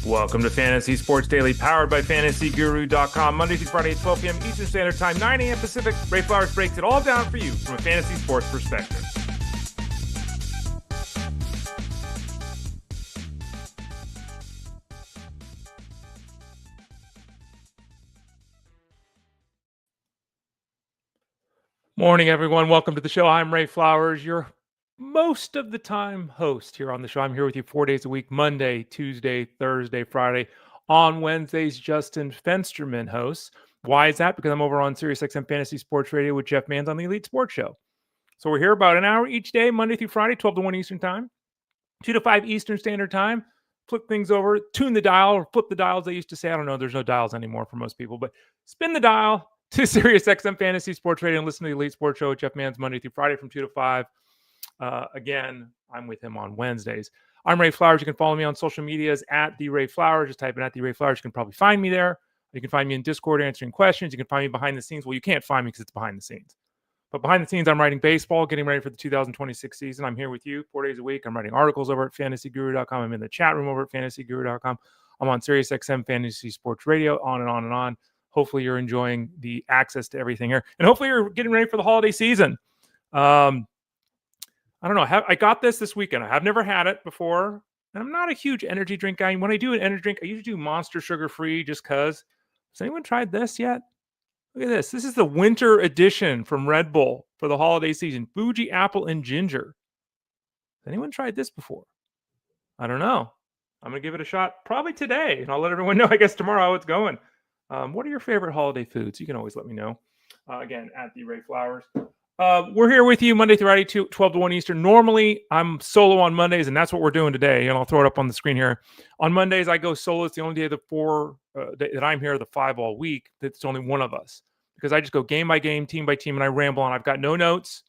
Welcome to Fantasy Sports Daily, powered by FantasyGuru.com. Monday through Friday at 12 p.m. Eastern Standard Time, 9 a.m. Pacific. Ray Flowers breaks it all down for you from a fantasy sports perspective. Morning, everyone. Welcome to the show. I'm Ray Flowers, your most of the time host here on the show. I'm here with you 4 days a week, Monday, Tuesday, Thursday, Friday. On Wednesdays, Justin Fensterman hosts. Why is that? Because I'm over on SiriusXM Fantasy Sports Radio with Jeff Manns on the Elite Sports Show. So we're here about an hour each day, Monday through Friday, 12 to 1 Eastern Time, 2 to 5 Eastern Standard Time. Flip things over, tune the dial, or flip the dials, they used to say. I don't know, there's no dials anymore for most people, but spin the dial to SiriusXM Fantasy Sports Radio and listen to the Elite Sports Show with Jeff Manns Monday through Friday from 2 to 5. Again, I'm with him on Wednesdays. I'm Ray Flowers. You can follow me on social medias at The Ray Flowers. Just type in at The Ray Flowers. You can probably find me there. You can find me in Discord answering questions. You can find me behind the scenes. Well, you can't find me because it's behind the scenes. But behind the scenes, I'm writing baseball, getting ready for the 2026 season. I'm here with you 4 days a week. I'm writing articles over at FantasyGuru.com. I'm in the chat room over at FantasyGuru.com. I'm on SiriusXM Fantasy Sports Radio, on and on and on. Hopefully you're enjoying the access to everything here. And hopefully you're getting ready for the holiday season. I don't know. I got this weekend. I have never had it before. And I'm not a huge energy drink guy. When I do an energy drink, I usually do Monster sugar-free just because. Has anyone tried this yet? Look at this. This is the winter edition from Red Bull for the holiday season. Fuji apple and ginger. Has anyone tried this before? I don't know. I'm going to give it a shot probably today. And I'll let everyone know, I guess, tomorrow how it's going. What are your favorite holiday foods? You can always let me know. Again, at The Ray Flowers. We're here with you Monday through Friday, 12 to 1 Eastern. Normally, I'm solo on Mondays, and that's what we're doing today. And I'll throw it up on the screen here. On Mondays, I go solo. It's the only day of the 4 that I'm here, the 5 all week, that's only one of us. Because I just go game by game, team by team, and I ramble on. I've got no notes,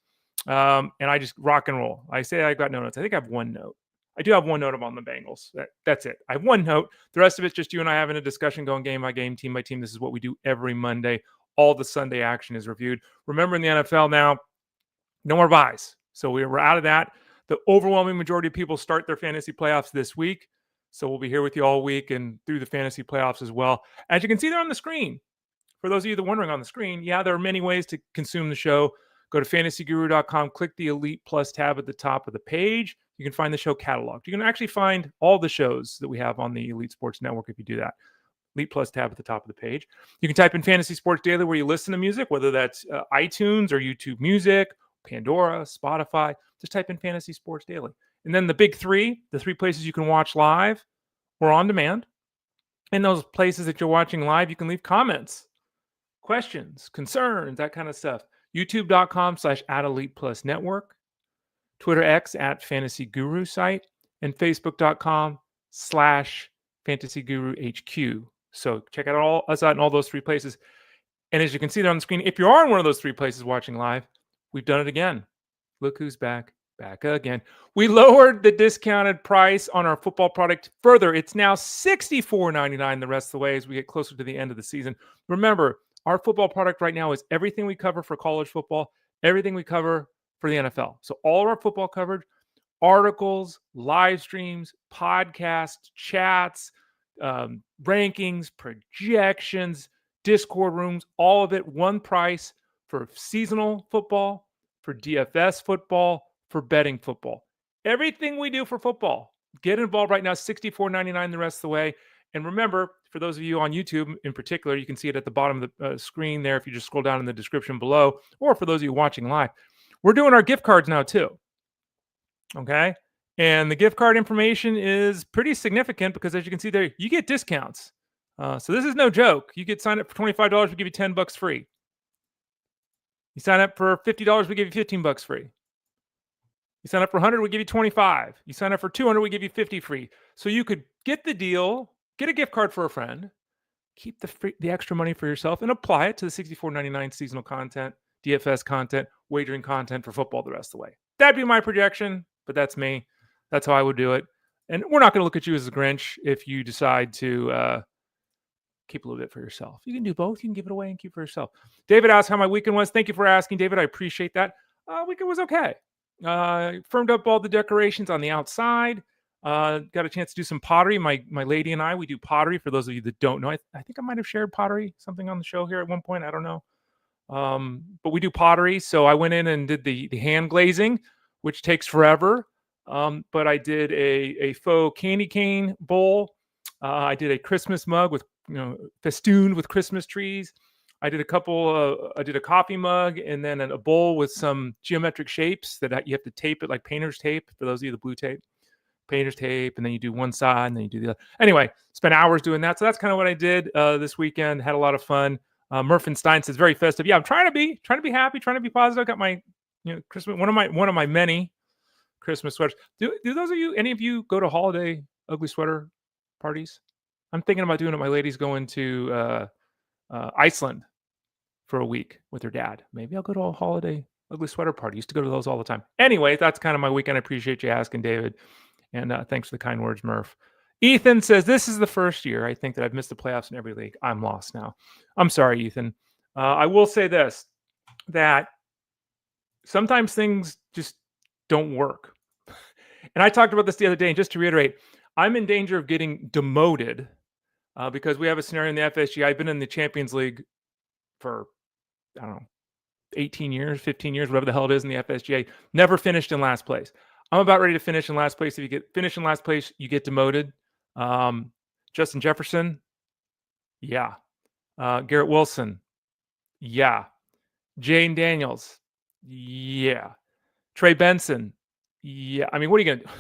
and I just rock and roll. I say I've got no notes. I think I have one note. I do have one note on the Bengals. That's it. I have one note. The rest of it's just you and I having a discussion, going game by game, team by team. This is what we do every Monday. All the Sunday action is reviewed. Remember, in the NFL now, no more buys. So we're out of that. The overwhelming majority of people start their fantasy playoffs this week. So we'll be here with you all week and through the fantasy playoffs as well. As you can see there on the screen, for those of you that are wondering on the screen, yeah, there are many ways to consume the show. Go to FantasyGuru.com, click the Elite Plus tab at the top of the page. You can find the show cataloged. You can actually find all the shows that we have on the Elite Sports Network if you do that. Elite Plus tab at the top of the page. You can type in Fantasy Sports Daily where you listen to music, whether that's iTunes or YouTube Music, Pandora, Spotify. Just type in Fantasy Sports Daily. And then the big three, the 3 places you can watch live or on demand. In those places that you're watching live, you can leave comments, questions, concerns, that kind of stuff. YouTube.com/@ElitePlusNetwork, Twitter X @FantasyGuruSite, and Facebook.com/FantasyGuruHQ. So check out us out in all those 3 places. And as you can see there on the screen, if you are in one of those 3 places watching live, we've done it again. Look who's back again. We lowered the discounted price on our football product further. It's now $64.99 the rest of the way as we get closer to the end of the season. Remember, our football product right now is everything we cover for college football, everything we cover for the NFL. So all of our football coverage, articles, live streams, podcasts, chats, rankings, projections, Discord rooms, all of it, one price for seasonal football, for DFS football, for betting football. Everything we do for football. Get involved right now, $64.99 the rest of the way. And remember, for those of you on YouTube in particular, you can see it at the bottom of the screen there if you just scroll down in the description below, or for those of you watching live. We're doing our gift cards now too. Okay? And the gift card information is pretty significant because as you can see there, you get discounts. So this is no joke. You get signed up for $25, we give you $10 free. You sign up for $50, we give you $15 free. You sign up for $100, we give you $25. You sign up for $200, we give you $50 free. So you could get the deal, get a gift card for a friend, keep the extra money for yourself, and apply it to the $64.99 seasonal content, DFS content, wagering content for football the rest of the way. That'd be my projection, but that's me. That's how I would do it. And we're not going to look at you as a Grinch if you decide to keep a little bit for yourself. You can do both. You can give it away and keep it for yourself. David asked how my weekend was. Thank you for asking, David. I appreciate that. Weekend was okay. Firmed up all the decorations on the outside. Got a chance to do some pottery. My lady and I, we do pottery. For those of you that don't know, I think I might have shared pottery something on the show here at one point. I don't know. But we do pottery. So I went in and did the hand glazing, which takes forever. But I did a faux candy cane bowl. I did a Christmas mug with festooned with Christmas trees. I did I did a coffee mug and then a bowl with some geometric shapes that you have to tape it like painter's tape. For those of you the blue tape, painter's tape, and then you do one side and then you do the other. Anyway, spent hours doing that. So that's kind of what I did this weekend. Had a lot of fun. Murphin Stein says very festive. Yeah, I'm trying to be happy, trying to be positive. I got my Christmas one of my many Christmas sweaters. Do any of you go to holiday ugly sweater parties? I'm thinking about doing it. My lady's going to Iceland for a week with her dad. Maybe I'll go to a holiday ugly sweater party. Used to go to those all the time. Anyway, that's kind of my weekend. I appreciate you asking, David. And thanks for the kind words, Murph. Ethan says, this is the first year I think that I've missed the playoffs in every league. I'm lost now. I'm sorry, Ethan. I will say this, that sometimes things just don't work. And I talked about this the other day, and just to reiterate, I'm in danger of getting demoted because we have a scenario in the FSG. I've been in the Champions League for, I don't know, 18 years, 15 years, whatever the hell it is in the FSGA, never finished in last place. I'm about ready to finish in last place. If you finish in last place, you get demoted. Justin Jefferson, yeah. Garrett Wilson, yeah. Jane Daniels, yeah. Trey Benson, yeah. I mean, what are you going to do?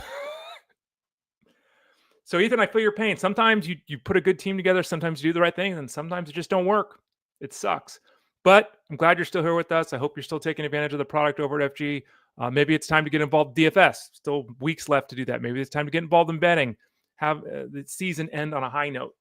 So, Ethan, I feel your pain. Sometimes you put a good team together. Sometimes you do the right thing, and sometimes it just don't work. It sucks. But I'm glad you're still here with us. I hope you're still taking advantage of the product over at FG. Maybe it's time to get involved in DFS. Still weeks left to do that. Maybe it's time to get involved in betting. Have the season end on a high note.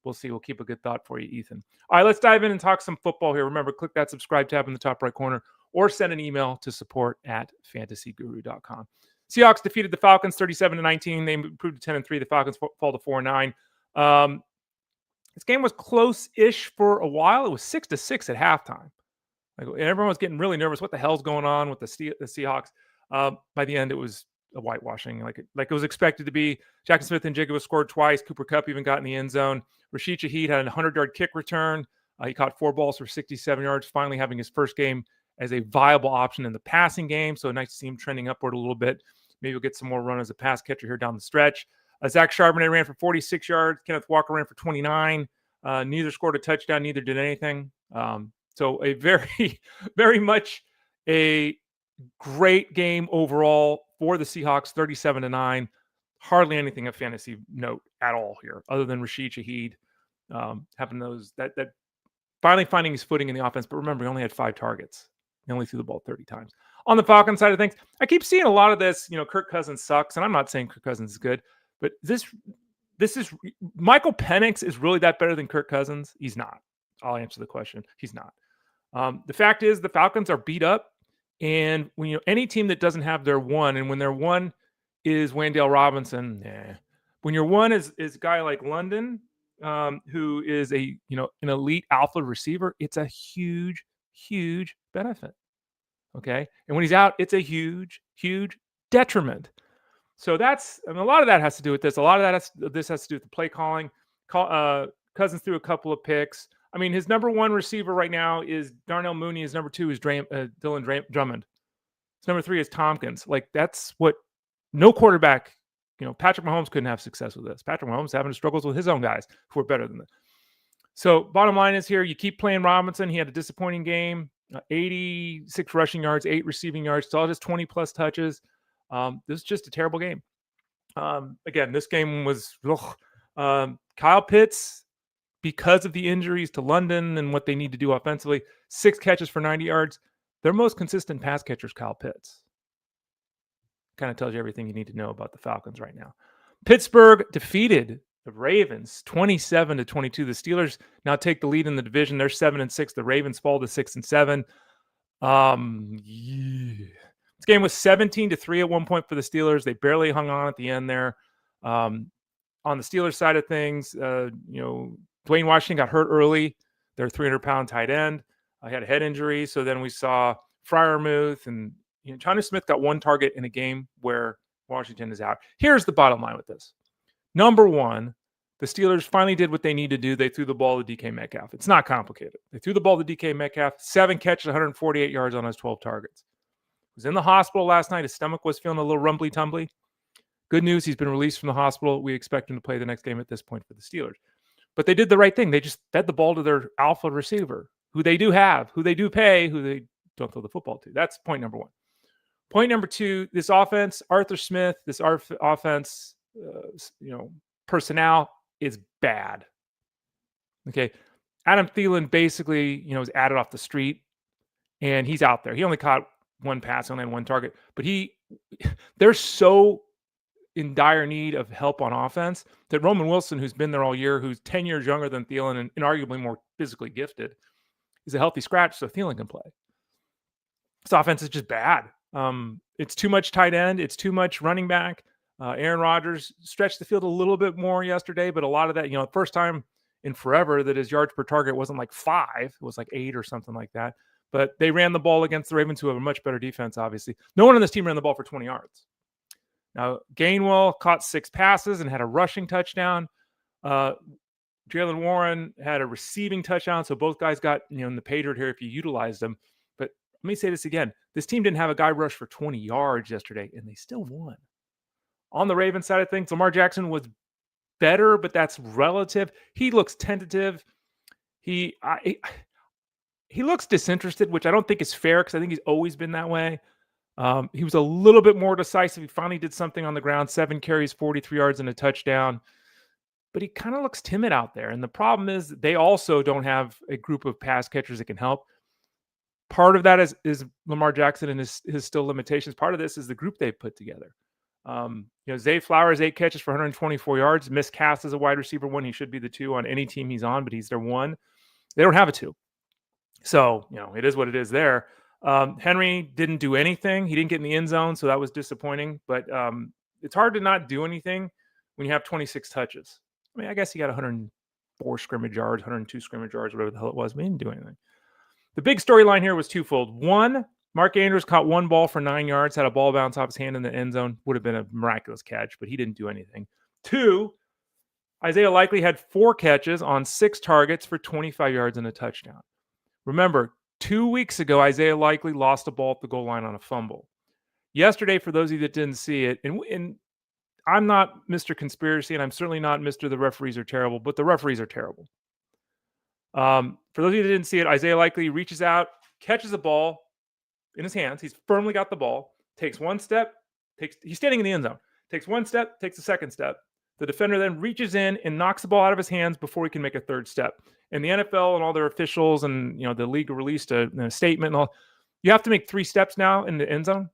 We'll see. We'll keep a good thought for you, Ethan. All right, let's dive in and talk some football here. Remember, click that subscribe tab in the top right corner or send an email to support@fantasyguru.com. Seahawks defeated the Falcons 37-19. They improved to 10-3. The Falcons fall to 4-9. This game was close-ish for a while. It was 6-6 at halftime. Like, everyone was getting really nervous. What the hell's going on with the Seahawks? By the end, it was a whitewashing, like it was expected to be. Jackson Smith and Jigga scored twice. Cooper Kupp even got in the end zone. Rashid Shaheed had a 100-yard kick return. He caught 4 balls for 67 yards, finally having his first game as a viable option in the passing game. So nice to see him trending upward a little bit. Maybe he'll get some more run as a pass catcher here down the stretch. Zach Charbonnet ran for 46 yards. Kenneth Walker ran for 29. Neither scored a touchdown. Neither did anything. So a very, very much a great game overall for the Seahawks, 37-9. Hardly anything of fantasy note at all here, other than Rashid Shaheed having those that finally finding his footing in the offense. But remember, he only had 5 targets. He only threw the ball 30 times. On the Falcons side of things, I keep seeing a lot of this. Kirk Cousins sucks, and I'm not saying Kirk Cousins is good, but this is Michael Penix is really that better than Kirk Cousins? He's not. I'll answer the question. He's not. The fact is, the Falcons are beat up, and when any team that doesn't have their one, and when their one is Wan'Dale Robinson, when your one is a guy like London, who is an elite alpha receiver, it's a huge, huge benefit. Okay, and when he's out, it's a huge, huge detriment. So a lot of that has to do with this. A lot of this has to do with the play calling. Cousins threw a couple of picks. I mean, his number 1 receiver right now is Darnell Mooney. His number 2 is Dylan Drummond. His number 3 is Tompkins. Like, that's what no quarterback, Patrick Mahomes couldn't have success with this. Patrick Mahomes having struggles with his own guys who are better than this. So bottom line is here, you keep playing Robinson. He had a disappointing game, 86 rushing yards, 8 receiving yards, still just 20-plus touches. This is just a terrible game. Again, this game was Kyle Pitts, because of the injuries to London and what they need to do offensively, 6 catches for 90 yards. Their most consistent pass catcher is Kyle Pitts. Kind of tells you everything you need to know about the Falcons right now. Pittsburgh defeated the Ravens 27-22. The Steelers now take the lead in the division. They're 7-6. The Ravens fall to 6-7. This game was 17-3 at one point for the Steelers. They barely hung on at the end there. On the Steelers side of things, Dwayne Washington got hurt early. Their 300-pound tight end. I had a head injury. So then we saw Freiermuth and Jonnu Smith got 1 target in a game where Washington is out. Here's the bottom line with this. Number one, the Steelers finally did what they need to do. They threw the ball to DK Metcalf. It's not complicated. They threw the ball to DK Metcalf, 7 catches, 148 yards on his 12 targets. He was in the hospital last night. His stomach was feeling a little rumbly-tumbly. Good news, he's been released from the hospital. We expect him to play the next game at this point for the Steelers. But they did the right thing. They just fed the ball to their alpha receiver, who they do have, who they do pay, who they don't throw the football to. That's point number one. Point number two, this offense, Arthur Smith, this offense, personnel is bad. Okay. Adam Thielen basically, is added off the street, and he's out there. He only caught one pass, only had one target, but they're so in dire need of help on offense that Roman Wilson, who's been there all year, who's 10 years younger than Thielen and arguably more physically gifted, is a healthy scratch so Thielen can play. This offense is just bad. It's too much tight end. It's too much running back. Aaron Rodgers stretched the field a little bit more yesterday, but a lot of that, first time in forever that his yards per target wasn't like 5, it was like 8 or something like that. But they ran the ball against the Ravens, who have a much better defense, obviously. No one on this team ran the ball for 20 yards. Now, Gainwell caught 6 passes and had a rushing touchdown. Jaylen Warren had a receiving touchdown, so both guys got, in the pay dirt here if you utilized them. But let me say this again. This team didn't have a guy rush for 20 yards yesterday, and they still won. On the Ravens side of things, Lamar Jackson was better, but that's relative. He looks tentative. He looks disinterested, which I don't think is fair because I think he's always been that way. He was a little bit more decisive. He finally did something on the ground, 7 carries, 43 yards, and a touchdown. But he kind of looks timid out there. And the problem is they also don't have a group of pass catchers that can help. Part of that is Lamar Jackson and his still limitations. Part of this is the group they've put together. Zay Flowers, 8 catches for 124 yards, miscast as a wide receiver 1. He should be the 2 on any team he's on, but he's their 1. They don't have a 2. So, it is what it is there. Henry didn't do anything. He didn't get in the end zone, so that was disappointing. But it's hard to not do anything when you have 26 touches. I mean, I guess he got 104 scrimmage yards, 102 scrimmage yards, whatever the hell it was. But he didn't do anything. The big storyline here was twofold. One, Mark Andrews caught 1 ball for 9 yards, had a ball bounce off his hand in the end zone. Would have been a miraculous catch, but he didn't do anything. 2, Isaiah Likely had 4 catches on 6 targets for 25 yards and a touchdown. Remember, 2 weeks ago, Isaiah Likely lost a ball at the goal line on a fumble. Yesterday, for those of you that didn't see it, and I'm not Mr. Conspiracy, and I'm certainly not Mr. The referees are terrible, but the referees are terrible. For those of you that didn't see it, Isaiah Likely reaches out, catches a ball in his hands. He's firmly got the ball, takes 1 step, he's standing in the end zone, takes 1 step, takes a 2nd step. The defender then reaches in and knocks the ball out of his hands before he can make a 3rd step. And the NFL and all their officials and the league released a statement and all. You have to make 3 steps now in the end zone.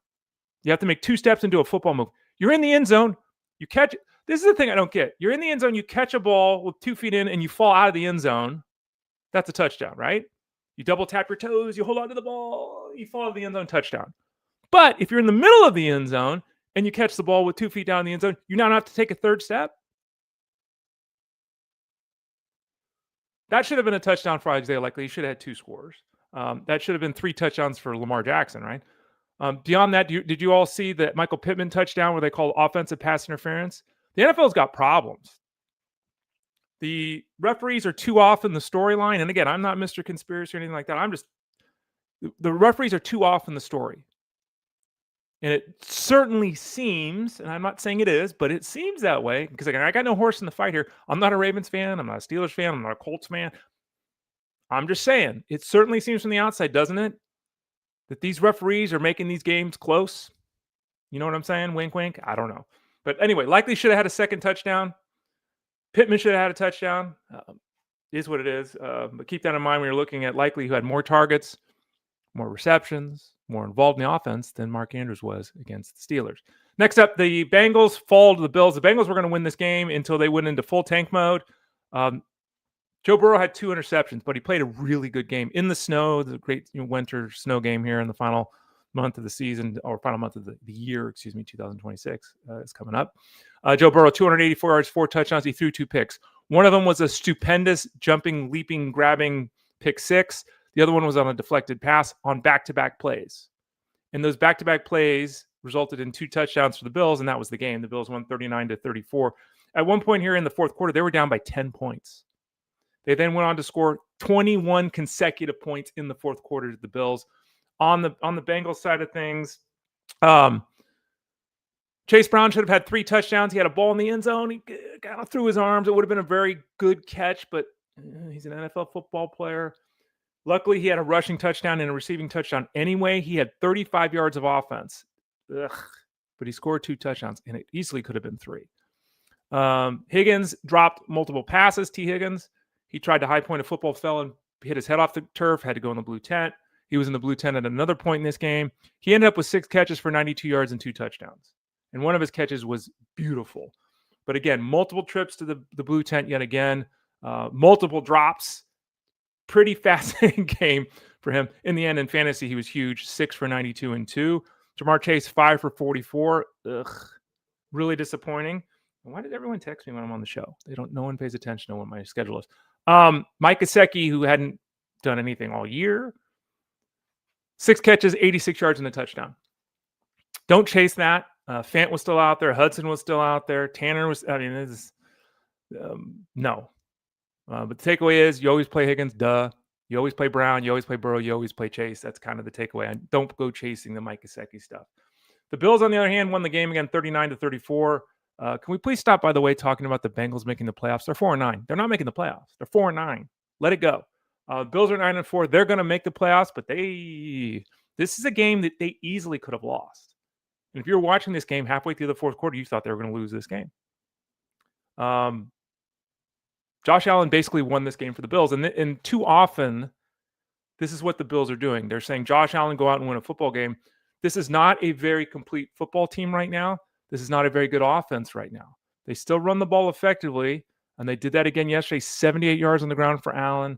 You have to make 2 steps into a football move. You're in the end zone. You catch it. This is the thing I don't get. You're in the end zone. You catch a ball with 2 feet in and you fall out of the end zone. That's a touchdown, right? You double tap your toes. You hold on to the ball. You fall out of the end zone, touchdown. But if you're in the middle of the end zone and you catch the ball with 2 feet down in the end zone, you now have to take a 3rd step. That should have been a touchdown for Isaiah Likely. He should have had 2 scores. That should have been 3 touchdowns for Lamar Jackson, right? Beyond that, did you all see that Michael Pittman touchdown where they called offensive pass interference? The NFL's got problems. The referees are too off in the storyline. And again, I'm not Mr. Conspiracy or anything like that. The referees are too off in the story. And it certainly seems, and I'm not saying it is, but it seems that way. Because again, I got no horse in the fight here. I'm not a Ravens fan. I'm not a Steelers fan. I'm not a Colts fan. I'm just saying, it certainly seems from the outside, doesn't it? That these referees are making these games close. You know what I'm saying? Wink, wink. I don't know. But anyway, Likely should have had a 2nd touchdown. Pittman should have had a touchdown. It is what it is. But keep that in mind when you're looking at Likely, who had more targets, more receptions, more involved in the offense than Mark Andrews was against the Steelers. Next up, the Bengals fall to the Bills. The Bengals were going to win this game until they went into full tank mode. Joe Burrow had 2 interceptions, but he played a really good game in the snow. The great winter snow game here in the final month of the season, or final month of the year, 2026 is coming up. Joe Burrow, 284 yards, 4 touchdowns. He threw 2 picks. One of them was a stupendous jumping, leaping, grabbing pick 6. The other one was on a deflected pass on back-to-back plays. And those back-to-back plays resulted in 2 touchdowns for the Bills, and that was the game. The Bills won 39-34. At one point here in the fourth quarter, they were down by 10 points. They then went on to score 21 consecutive points in the fourth quarter to the Bills. On the Bengals side of things, Chase Brown should have had 3 touchdowns. He had a ball in the end zone. He got through his arms. It would have been a very good catch, but he's an NFL football player. Luckily, he had a rushing touchdown and a receiving touchdown anyway. He had 35 yards of offense. But he scored 2 touchdowns, and it easily could have been 3. Higgins dropped multiple passes. T. Higgins. He tried to high point a football, fell and hit his head off the turf, had to go in the blue tent. He was in the blue tent at another point in this game. He ended up with 6 catches for 92 yards and 2 touchdowns. And one of his catches was beautiful. But again, multiple trips to the blue tent yet again. Multiple drops. Pretty fascinating game for him. In the end, in fantasy, he was huge. 6 for 92 and 2. Jamar Chase, 5 for 44. Really disappointing. Why did everyone text me when I'm on the show? No one pays attention to what my schedule is. Mike Gesicki, who hadn't done anything all year. 6 catches, 86 yards and a touchdown. Don't chase that. Fant was still out there. Hudson was still out there. Tanner was, this is, no. But the takeaway is you always play Higgins, duh. You always play Brown. You always play Burrow. You always play Chase. That's kind of the takeaway. And don't go chasing the Mike Gesicki stuff. The Bills, on the other hand, won the game again 39-34. Can we please stop, by the way, talking about the Bengals making the playoffs? They're 4-9. They're not making the playoffs. They're 4-9. Let it go. Bills are 9-4. They're going to make the playoffs, but this is a game that they easily could have lost. And if you're watching this game halfway through the fourth quarter, you thought they were going to lose this game. Josh Allen basically won this game for the Bills. And too often, this is what the Bills are doing. They're saying, Josh Allen, go out and win a football game. This is not a very complete football team right now. This is not a very good offense right now. They still run the ball effectively, and they did that again yesterday. 78 yards on the ground for Allen,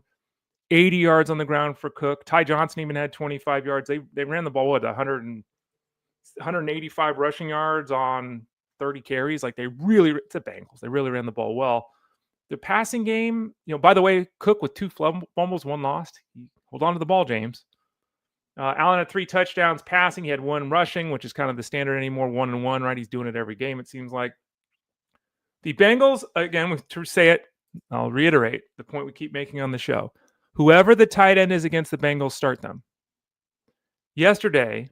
80 yards on the ground for Cook. Ty Johnson even had 25 yards. They ran the ball with 185 rushing yards on 30 carries. It's the Bengals. They really ran the ball well. The passing game, by the way, Cook with 2 fumbles, 1 lost. Hold on to the ball, James. Allen had 3 touchdowns passing. He had 1 rushing, which is kind of the standard anymore. 1-1, right? He's doing it every game, it seems like. The Bengals, again, to say it, I'll reiterate the point we keep making on the show. Whoever the tight end is against the Bengals, start them. Yesterday,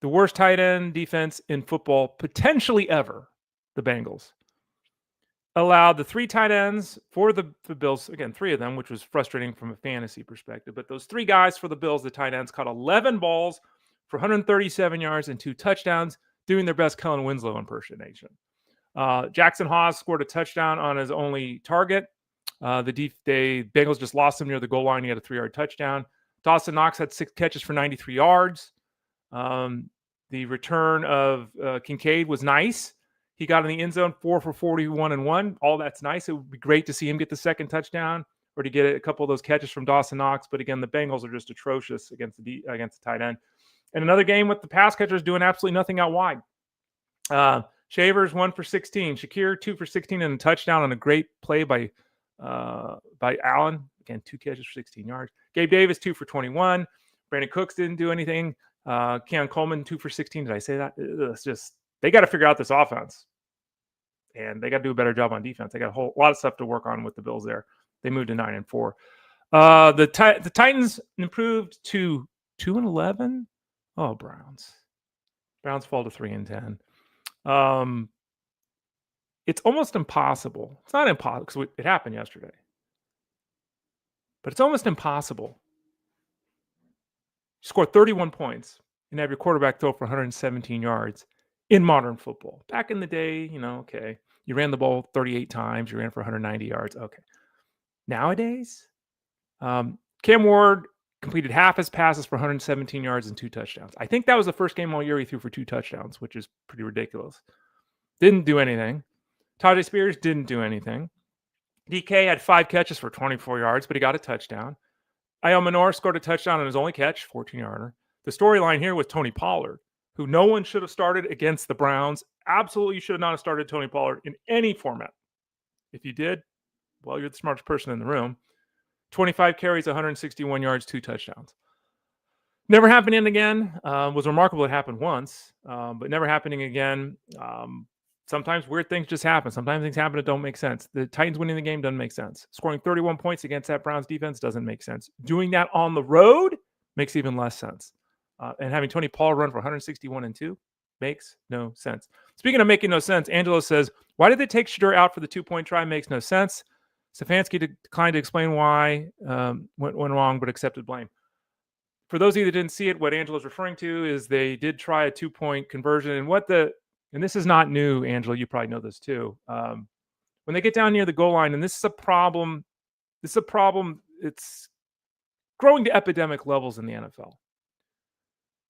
the worst tight end defense in football, potentially ever, the Bengals, allowed the 3 tight ends for the Bills, again, 3 of them, which was frustrating from a fantasy perspective. But those 3 guys for the Bills, the tight ends, caught 11 balls for 137 yards and 2 touchdowns, doing their best Kellen Winslow impersonation. Jackson Haas scored a touchdown on his only target. The Bengals just lost him near the goal line. He had a 3-yard touchdown. Dawson Knox had 6 catches for 93 yards. The return of Kincaid was nice. He got in the end zone 4 for 41 and 1. All that's nice. It would be great to see him get the second touchdown or to get a couple of those catches from Dawson Knox. But again, the Bengals are just atrocious against the tight end. And another game with the pass catchers doing absolutely nothing out wide. Shavers 1 for 16. Shakir 2 for 16 and a touchdown on a great play by Allen. Again, 2 catches for 16 yards. Gabe Davis 2 for 21. Brandon Cooks didn't do anything. Keon Coleman 2 for 16. Did I say that? It's just they got to figure out this offense. And they got to do a better job on defense. They got a whole lot of stuff to work on with the Bills there. They moved to 9-4. The Titans improved to 2-11. Oh, Browns fall to 3-10. It's almost impossible. It's not impossible because it happened yesterday. But it's almost impossible. You score 31 points and have your quarterback throw for 117 yards. In modern football. Back in the day, okay, you ran the ball 38 times, you ran for 190 yards. Okay. Nowadays, Cam Ward completed half his passes for 117 yards and 2 touchdowns. I think that was the first game all year he threw for 2 touchdowns, which is pretty ridiculous. Didn't do anything. Tajay Spears didn't do anything. DK had 5 catches for 24 yards, but he got a touchdown. Io Manor scored a touchdown on his only catch, 14-yarder. The storyline here was Tony Pollard, who no one should have started against the Browns. Absolutely should not have started Tony Pollard in any format. If you did, well, you're the smartest person in the room. 25 carries, 161 yards, 2 touchdowns. Never happening again. Was remarkable. It happened once, but never happening again. Sometimes weird things just happen. Sometimes things happen that don't make sense. The Titans winning the game doesn't make sense. Scoring 31 points against that Browns defense doesn't make sense. Doing that on the road makes even less sense. And having Tony Paul run for 161-2 makes no sense. Speaking of making no sense, Angelo says, why did they take Shedeur out for the 2-point try? Makes no sense. Stefanski declined to explain why went wrong, but accepted blame. For those of you that didn't see it, what Angelo's referring to is they did try a 2-point conversion. And this is not new, Angelo, you probably know this too. When they get down near the goal line, and this is a problem, it's growing to epidemic levels in the NFL.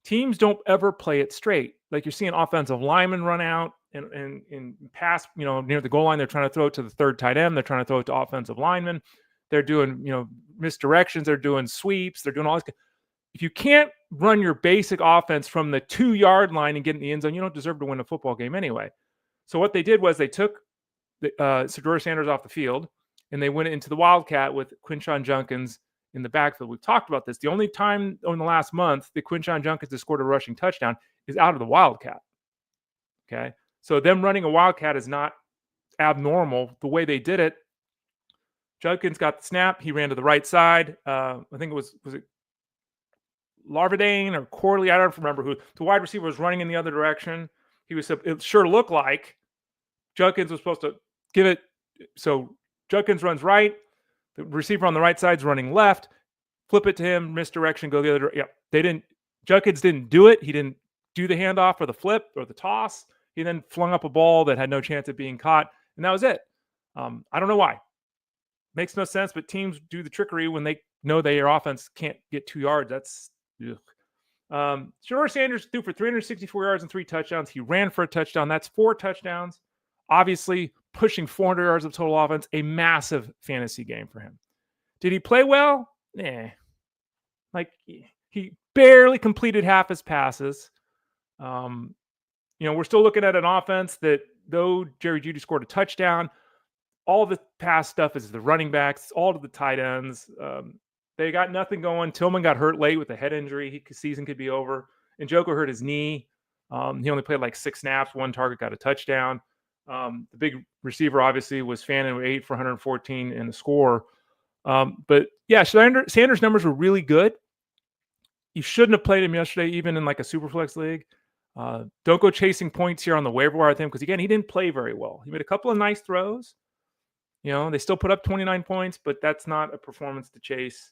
Teams don't ever play it straight. Like you're seeing offensive linemen run out and pass, near the goal line. They're trying to throw it to the third tight end. They're trying to throw it to offensive linemen. They're doing, misdirections. They're doing sweeps. They're doing all this. If you can't run your basic offense from the 2-yard line and get in the end zone, you don't deserve to win a football game anyway. So what they did was they took Shedeur Sanders off the field and they went into the Wildcat with Quinshon Judkins in the backfield. We've talked about this. The only time in the last month that Quinshon Judkins has scored a rushing touchdown is out of the Wildcat. Okay. So them running a Wildcat is not abnormal. The way they did it, Judkins got the snap. He ran to the right side. I think it was it Larvadane or Corley? I don't remember who. The wide receiver was running in the other direction. It sure looked like Judkins was supposed to give it. So Judkins runs right. The receiver on the right side is running left. Flip it to him, misdirection, go the other. Yeah, Judkins didn't do it. He didn't do the handoff or the flip or the toss. He then flung up a ball that had no chance of being caught, and that was it. I don't know why. Makes no sense, but teams do the trickery when they know their offense can't get 2 yards. That's Shedeur Sanders threw for 364 yards and 3 touchdowns. He ran for a touchdown. That's 4 touchdowns. Obviously, pushing 400 yards of total offense, a massive fantasy game for him. Did he play well? Like he barely completed half his passes. We're still looking at an offense that, though Jerry Jeudy scored a touchdown, all the pass stuff is the running backs, all to the tight ends. They got nothing going. Tillman got hurt late with a head injury. Season could be over. And Njoku hurt his knee. He only played like 6 snaps. 1 target, got a touchdown. The big receiver, obviously, was Fannin with 8 for 114 in the score. But yeah, Sanders' numbers were really good. You shouldn't have played him yesterday, even in like a Superflex league. Don't go chasing points here on the waiver wire with him because, again, he didn't play very well. He made a couple of nice throws. They still put up 29 points, but that's not a performance to chase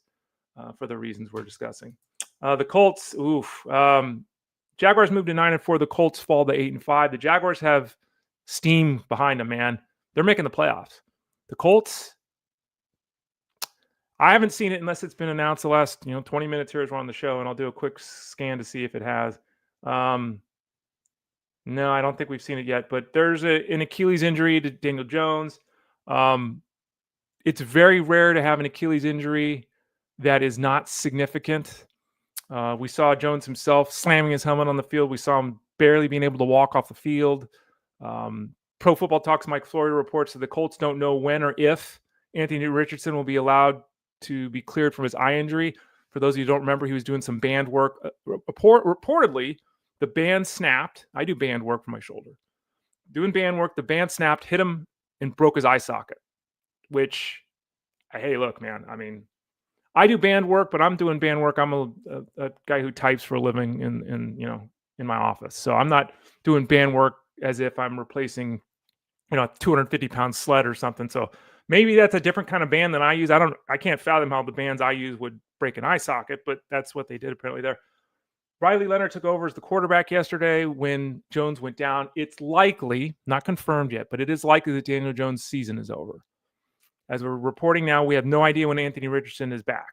for the reasons we're discussing. The Colts, Jaguars moved to 9-4. The Colts fall to 8-5. The Jaguars have steam behind them, man. They're making the playoffs. The Colts, I haven't seen it unless it's been announced the last 20 minutes here as we're on the show, and I'll do a quick scan to see if it has. No, I don't think we've seen it yet, but there's an Achilles injury to Daniel Jones. It's very rare to have an Achilles injury that is not significant. We saw Jones himself slamming his helmet on the field. We saw him barely being able to walk off the field. Pro Football Talk's Mike Flory reports that the Colts don't know when or if Anthony Richardson will be allowed to be cleared from his eye injury. For those of you who don't remember, he was doing some band work. Reportedly, the band snapped. I do band work for my shoulder. Doing band work, the band snapped, hit him, and broke his eye socket. Which, hey, look, man. I mean, I do band work, but I'm doing band work. I'm a guy who types for a living in my office. So I'm not doing band work as if I'm replacing, a 250-pound sled or something. So maybe that's a different kind of band than I use. I can't fathom how the bands I use would break an eye socket, but that's what they did apparently there. Riley Leonard took over as the quarterback yesterday when Jones went down. It's likely, not confirmed yet, but it is likely that Daniel Jones' season is over. As we're reporting now, we have no idea when Anthony Richardson is back.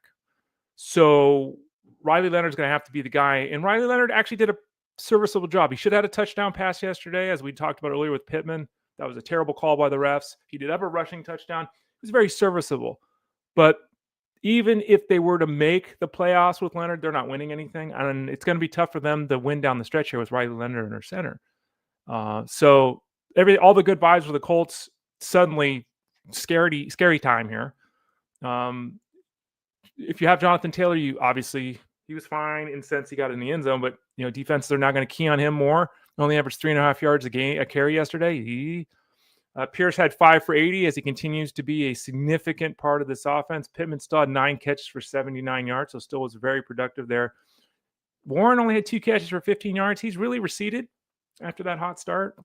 So Riley Leonard's going to have to be the guy. And Riley Leonard actually did a serviceable job. He should have had a touchdown pass yesterday, as we talked about earlier with Pittman. That was a terrible call by the refs. He did have a rushing touchdown. It was very serviceable. But even if they were to make the playoffs with Leonard, they're not winning anything. And it's going to be tough for them to win down the stretch here with Riley Leonard in their center. So all the good vibes for the Colts, suddenly scary time here. If you have Jonathan Taylor, you obviously He was fine in sense he got in the end zone, but defenses are now going to key on him more. Only averaged 3.5 yards a carry yesterday. Pierce had 5 for 80 as he continues to be a significant part of this offense. Pittman still had 9 catches for 79 yards, so still was very productive there. Warren only had 2 catches for 15 yards. He's really receded after that hot start.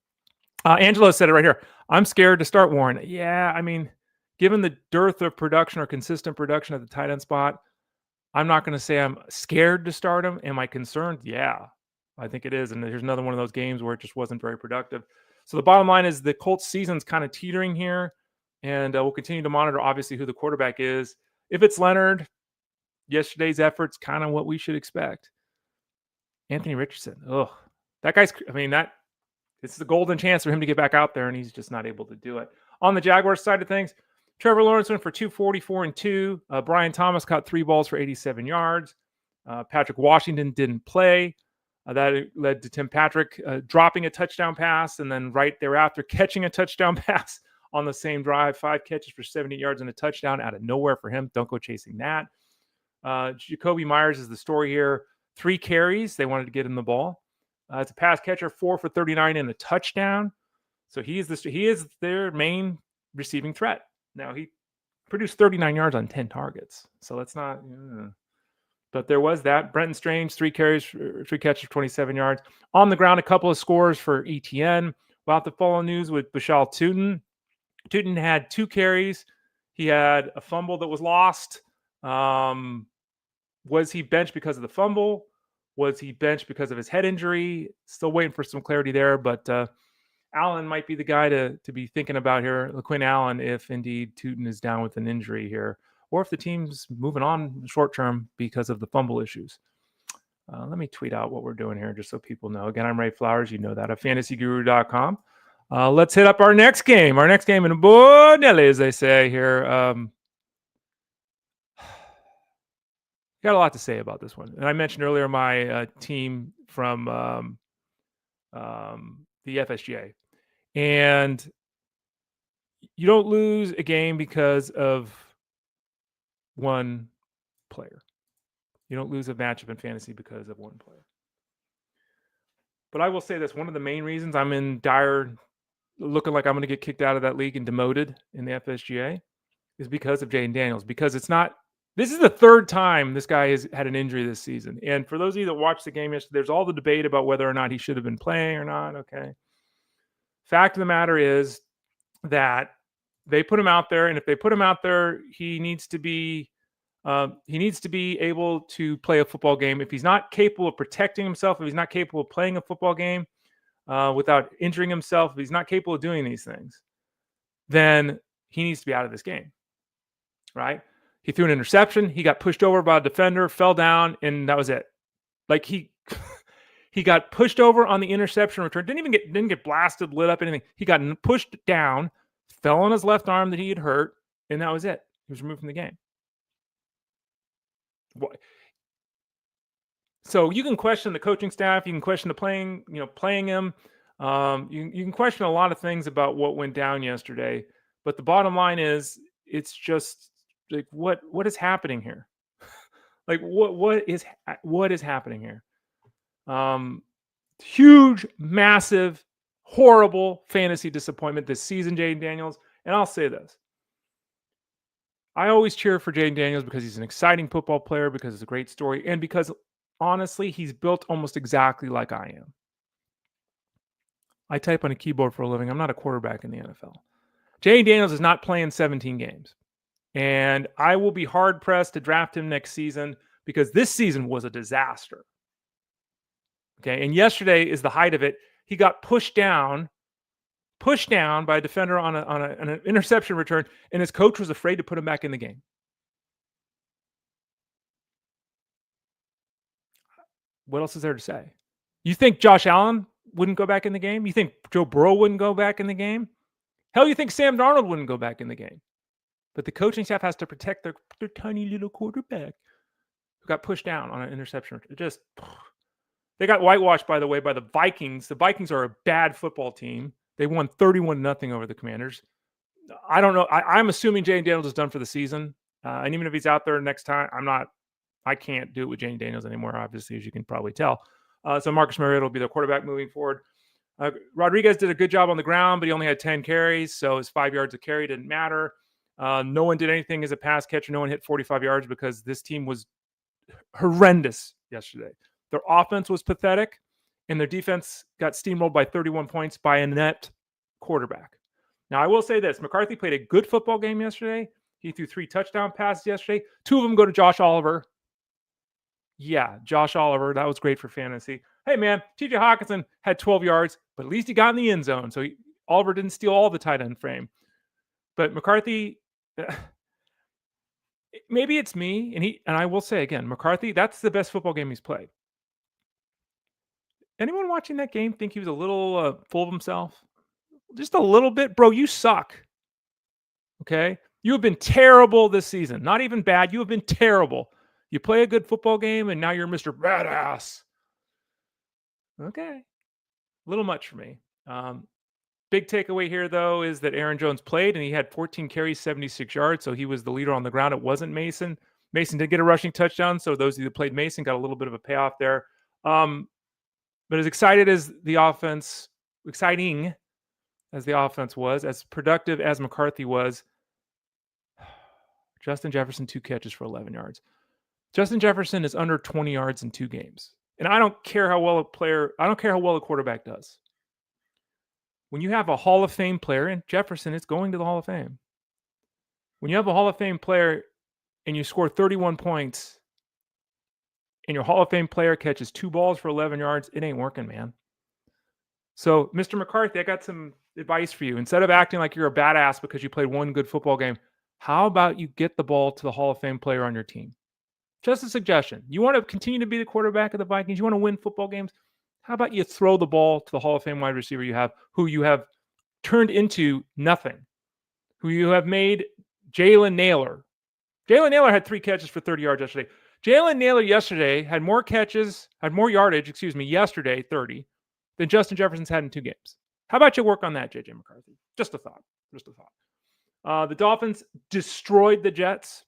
Angelo said it right here. I'm scared to start Warren. Yeah, I mean, given the dearth of production or consistent production at the tight end spot, I'm not going to say I'm scared to start him. Am I concerned? Yeah, I think it is. And there's another one of those games where it just wasn't very productive. So the bottom line is the Colts season's kind of teetering here, and we'll continue to monitor, obviously, who the quarterback is. If it's Leonard, yesterday's effort's kind of what we should expect. Anthony Richardson, that guy's, it's the golden chance for him to get back out there, and he's just not able to do it. On the Jaguars side of things, Trevor Lawrence went for 244 and 2. Brian Thomas caught 3 balls for 87 yards. Patrick Washington didn't play. That led to Tim Patrick dropping a touchdown pass and then right thereafter catching a touchdown pass on the same drive. 5 catches for 70 yards and a touchdown out of nowhere for him. Don't go chasing that. Jacoby Myers is the story here. 3 carries. They wanted to get him the ball. It's a pass catcher, 4 for 39 and a touchdown. So he is their main receiving threat. Now, he produced 39 yards on 10 targets. So that's not... But there was that. Brenton Strange, 3 catches for 27 yards. On the ground, a couple of scores for ETN. About to follow news with Bashal Tootin. Tootin had 2 carries. He had a fumble that was lost. Was he benched because of the fumble? Was he benched because of his head injury? Still waiting for some clarity there. But Allen might be the guy to be thinking about here. LaQuinn Allen, if indeed Tootin is down with an injury here, or if the team's moving on short term because of the fumble issues. Let me tweet out what we're doing here just so people know. Again, I'm Ray Flowers. You know that at fantasyguru.com. Let's hit up our next game. Our next game in Bonelli, as they say here. Got a lot to say about this one. And I mentioned earlier my team from the FSGA. And you don't lose a game because of one player. You don't lose a matchup in fantasy because of one player. But I will say this, one of the main reasons I'm in dire, looking like I'm going to get kicked out of that league and demoted in the FSGA is because of Jaden Daniels. Because this is the 3rd time this guy has had an injury this season. And for those of you that watched the game yesterday, there's all the debate about whether or not he should have been playing or not. Okay. Fact of the matter is that they put him out there, and if they put him out there, he needs to be able to play a football game. If he's not capable of protecting himself, if he's not capable of playing a football game without injuring himself, if he's not capable of doing these things, then he needs to be out of this game, right? He threw an interception. He got pushed over by a defender, fell down, and that was it. Like he got pushed over on the interception return. Didn't get blasted, lit up, anything. He got pushed down, fell on his left arm that he had hurt, and that was it. He was removed from the game. So you can question the coaching staff. You can question the playing him. You can question a lot of things about what went down yesterday. But the bottom line is, it's just like what is happening here? Like what is happening here? Huge, massive, horrible fantasy disappointment this season, Jaden Daniels. And I'll say this. I always cheer for Jaden Daniels because he's an exciting football player, because it's a great story, and because, honestly, he's built almost exactly like I am. I type on a keyboard for a living. I'm not a quarterback in the NFL. Jaden Daniels is not playing 17 games. And I will be hard-pressed to draft him next season because this season was a disaster. Okay, and yesterday is the height of it. He got pushed down by a defender on an interception return, and his coach was afraid to put him back in the game. What else is there to say? You think Josh Allen wouldn't go back in the game? You think Joe Burrow wouldn't go back in the game? Hell, you think Sam Darnold wouldn't go back in the game? But the coaching staff has to protect their tiny little quarterback who got pushed down on an interception. They got whitewashed, by the way, by the Vikings. The Vikings are a bad football team. They won 31-0 over the Commanders. I don't know. I'm assuming Jaden Daniels is done for the season. And even if he's out there next time, I'm not I can't do it with Jane Daniels anymore, obviously, as you can probably tell. So Marcus Mariota will be the quarterback moving forward. Rodriguez did a good job on the ground, but he only had 10 carries, so his 5 yards of carry didn't matter. No one did anything as a pass catcher. No one hit 45 yards because this team was horrendous yesterday. Their offense was pathetic, and their defense got steamrolled by 31 points by a inept quarterback. Now, I will say this. McCarthy played a good football game yesterday. He threw 3 touchdown passes yesterday. 2 of them go to Josh Oliver. Yeah, Josh Oliver. That was great for fantasy. Hey, man, TJ Hawkinson had 12 yards, but at least he got in the end zone. So Oliver didn't steal all the tight end frame. But McCarthy, maybe it's me, and I will say again, McCarthy, that's the best football game he's played. Anyone watching that game think he was a little full of himself? Just a little bit? Bro, you suck. Okay? You have been terrible this season. Not even bad. You have been terrible. You play a good football game, and now you're Mr. Badass. Okay. A little much for me. Big takeaway here, though, is that Aaron Jones played, and he had 14 carries, 76 yards, so he was the leader on the ground. It wasn't Mason. Mason did get a rushing touchdown, so those of you that played Mason got a little bit of a payoff there. But as exciting as the offense was, as productive as McCarthy was, Justin Jefferson, 2 catches for 11 yards. Justin Jefferson is under 20 yards in 2 games. And I don't care how well a quarterback does. When you have a Hall of Fame player, and Jefferson is going to the Hall of Fame. When you have a Hall of Fame player and you score 31 points and your Hall of Fame player catches 2 balls for 11 yards, it ain't working, man. So, Mr. McCarthy, I got some advice for you. Instead of acting like you're a badass because you played one good football game, how about you get the ball to the Hall of Fame player on your team? Just a suggestion. You want to continue to be the quarterback of the Vikings? You want to win football games? How about you throw the ball to the Hall of Fame wide receiver who you have turned into nothing, who you have made Jalen Naylor. Jalen Naylor had 3 catches for 30 yards yesterday. Jalen Naylor yesterday had more yardage, yesterday, 30, than Justin Jefferson's had in 2 games. How about you work on that, JJ McCarthy? Just a thought. The Dolphins destroyed the Jets.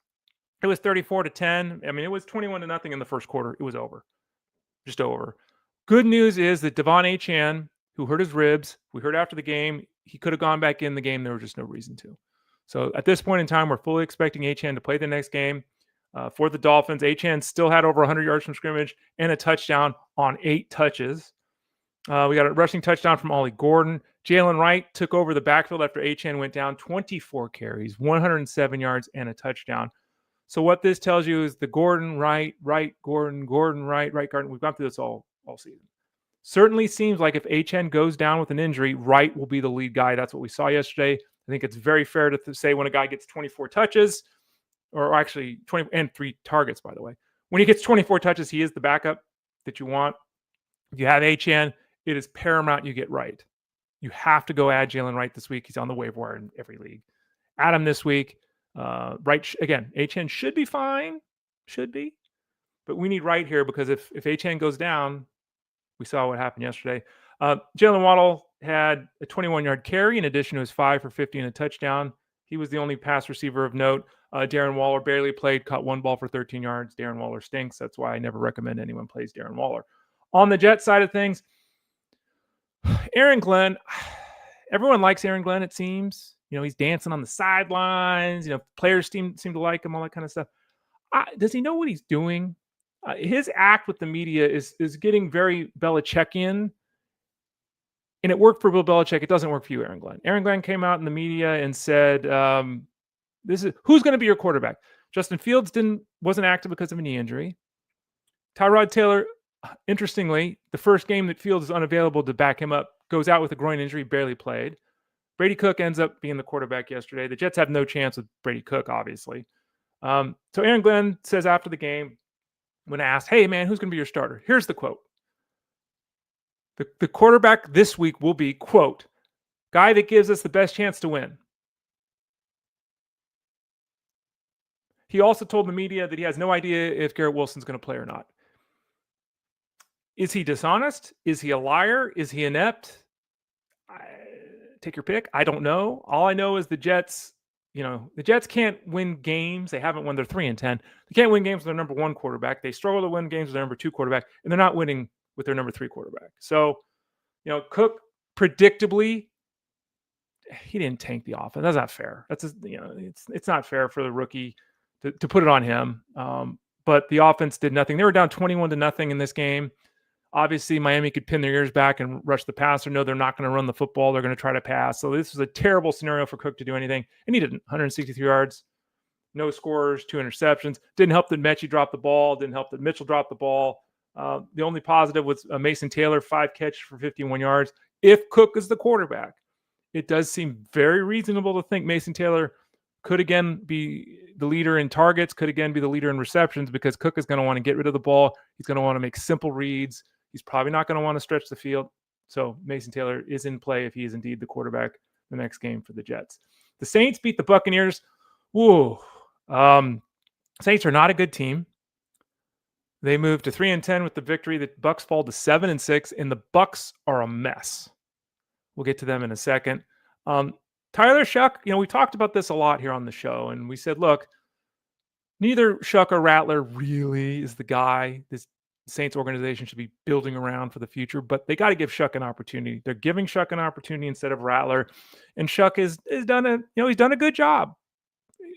It was 34-10. I mean, it was 21-0 in the first quarter. It was over. Just over. Good news is that Devon Achane, who hurt his ribs, we heard after the game, he could have gone back in the game. There was just no reason to. So at this point in time, we're fully expecting Achane to play the next game for the Dolphins. Achane still had over 100 yards from scrimmage and a touchdown on 8 touches. We got a rushing touchdown from Ollie Gordon. Jalen Wright took over the backfield after Achane went down. 24 carries, 107 yards, and a touchdown. So what this tells you is the Gordon, Wright, Gordon, Wright, Gordon. We've gone through this all season. Certainly seems like if Achane goes down with an injury, Wright will be the lead guy. That's what we saw yesterday. I think it's very fair to say when a guy gets 24 touches, or actually 20 and 3 targets, by the way. When he gets 24 touches, he is the backup that you want. If you have Achane, it is paramount you get Wright. You have to go add Jalen Wright this week. He's on the waiver wire in every league. Add him this week. Wright, again, Achane should be fine. Should be. But we need Wright here because if Achane goes down, we saw what happened yesterday. Jalen Waddle had a 21-yard carry in addition to his 5 for 50 and a touchdown. He was the only pass receiver of note. Darren Waller barely played, caught 1 ball for 13 yards. Darren Waller stinks. That's why I never recommend anyone plays Darren Waller. On the Jets side of things, Aaron Glenn, everyone likes Aaron Glenn, it seems. You know, he's dancing on the sidelines. You know, players seem to like him, all that kind of stuff. Does he know what he's doing? His act with the media is getting very Belichickian, and it worked for Bill Belichick. It doesn't work for you, Aaron Glenn. Aaron Glenn came out in the media and said, "This is who's going to be your quarterback." Justin Fields wasn't active because of a knee injury. Tyrod Taylor, interestingly, the first game that Fields is unavailable to back him up, goes out with a groin injury, barely played. Brady Cook ends up being the quarterback yesterday. The Jets have no chance with Brady Cook, obviously. So Aaron Glenn says after the game, when asked, "Hey, man, who's going to be your starter?" Here's the quote. The quarterback this week will be, quote, "guy that gives us the best chance to win." He also told the media that he has no idea if Garrett Wilson's going to play or not. Is he dishonest? Is he a liar? Is he inept? Take your pick. I don't know. All I know is the Jets The Jets can't win games. They haven't won. They're 3-10. They can't win games with their number one quarterback. They struggle to win games with their number two quarterback, and they're not winning with their number three quarterback. So, Cook predictably, he didn't tank the offense. That's not fair. It's not fair for the rookie to put it on him. But the offense did nothing. They were down 21-0 in this game. Obviously, Miami could pin their ears back and rush the passer. No, they're not going to run the football. They're going to try to pass. So this was a terrible scenario for Cook to do anything. And he didn't. 163 yards, no scores, 2 interceptions. Didn't help that Mechie dropped the ball. Didn't help that Mitchell dropped the ball. The only positive was Mason Taylor, 5 catches for 51 yards. If Cook is the quarterback, it does seem very reasonable to think Mason Taylor could again be the leader in targets, could again be the leader in receptions, because Cook is going to want to get rid of the ball. He's going to want to make simple reads. He's probably not going to want to stretch the field. So Mason Taylor is in play if he is indeed the quarterback the next game for the Jets. The Saints beat the Buccaneers. Whoa. Saints are not a good team. They moved to 3-10 with the victory. The Bucs fall to 7-6, and the Bucs are a mess. We'll get to them in a second. Tyler Shuck, we talked about this a lot here on the show, and we said, look, neither Shuck or Rattler really is the guy this Saints organization should be building around for the future, but they got to give Shuck an opportunity. They're giving Shuck an opportunity instead of Rattler, and Shuck has done he's done a good job.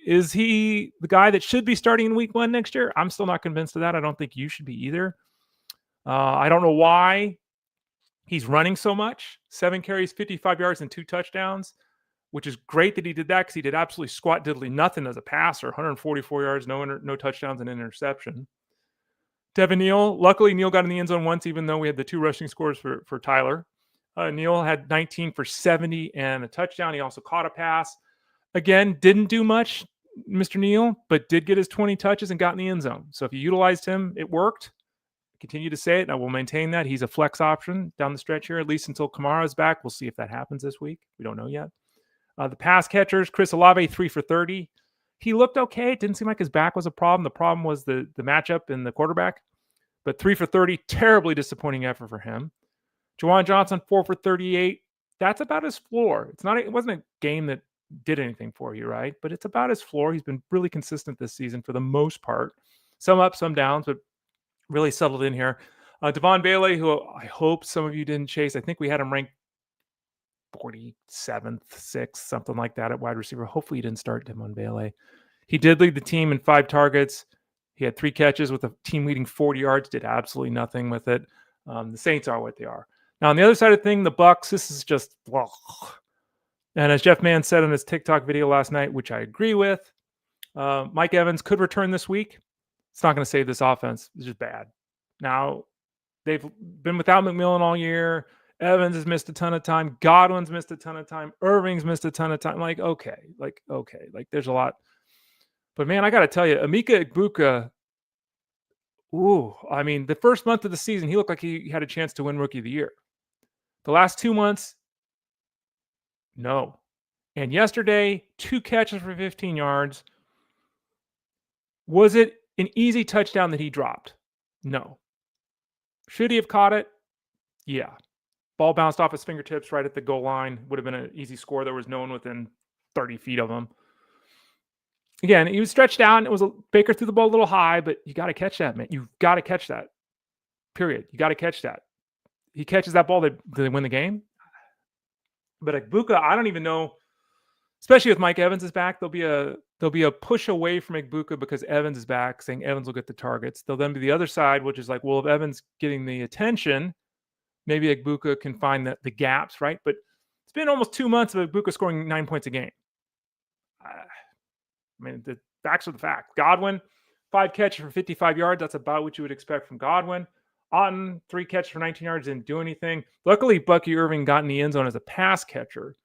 Is he the guy that should be starting in week 1 next year? I'm still not convinced of that. I don't think you should be either. I don't know why he's running so much. 7 carries, 55 yards, and 2 touchdowns, which is great that he did that because he did absolutely squat diddly nothing as a passer. 144 yards, no touchdowns, and an interception. Devin Neal, luckily Neal got in the end zone once, even though we had the 2 rushing scores for Tyler. Neal had 19 for 70 and a touchdown. He also caught a pass. Again, didn't do much, Mr. Neal, but did get his 20 touches and got in the end zone. So if you utilized him, it worked. Continue to say it, and I will maintain that. He's a flex option down the stretch here, at least until Kamara is back. We'll see if that happens this week. We don't know yet. The pass catchers, Chris Olave, 3 for 30. He looked okay. It didn't seem like his back was a problem. The problem was the matchup and the quarterback. But 3 for 30, terribly disappointing effort for him. Juwan Johnson, 4 for 38. That's about his floor. It wasn't a game that did anything for you, right? But it's about his floor. He's been really consistent this season for the most part. Some ups, some downs, but really settled in here. Devon Bailey, who I hope some of you didn't chase. I think we had him ranked 47th, 6th, something like that at wide receiver. Hopefully you didn't start Devon Bailey. He did lead the team in 5 targets. He had 3 catches with a team leading 40 yards, did absolutely nothing with it. The Saints are what they are. Now, on the other side of the thing, the Bucs, this is just, well. And as Jeff Mann said in his TikTok video last night, which I agree with, Mike Evans could return this week. It's not going to save this offense. It's just bad. Now, they've been without McMillan all year. Evans has missed a ton of time. Godwin's missed a ton of time. Irving's missed a ton of time. Okay. There's a lot. But, man, I got to tell you, Emeka Egbuka, the first month of the season, he looked like he had a chance to win Rookie of the Year. The last 2 months, no. And yesterday, 2 catches for 15 yards. Was it an easy touchdown that he dropped? No. Should he have caught it? Yeah. Ball bounced off his fingertips right at the goal line. Would have been an easy score. There was no one within 30 feet of him. Again, he was stretched out, and Baker threw the ball a little high, but you got to catch that, man. You've got to catch that. Period. You got to catch that. He catches that ball, they win the game. But Egbuka, I don't even know, especially with Mike Evans is back, there'll be a push away from Egbuka because Evans is back, saying Evans will get the targets. There'll then be the other side, which is like, well, if Evans getting the attention, maybe Egbuka can find the gaps, right? But it's been almost 2 months of Egbuka scoring 9 points a game. The facts are the fact. Godwin, 5 catches for 55 yards. That's about what you would expect from Godwin. Otten, 3 catches for 19 yards, didn't do anything. Luckily, Bucky Irving got in the end zone as a pass catcher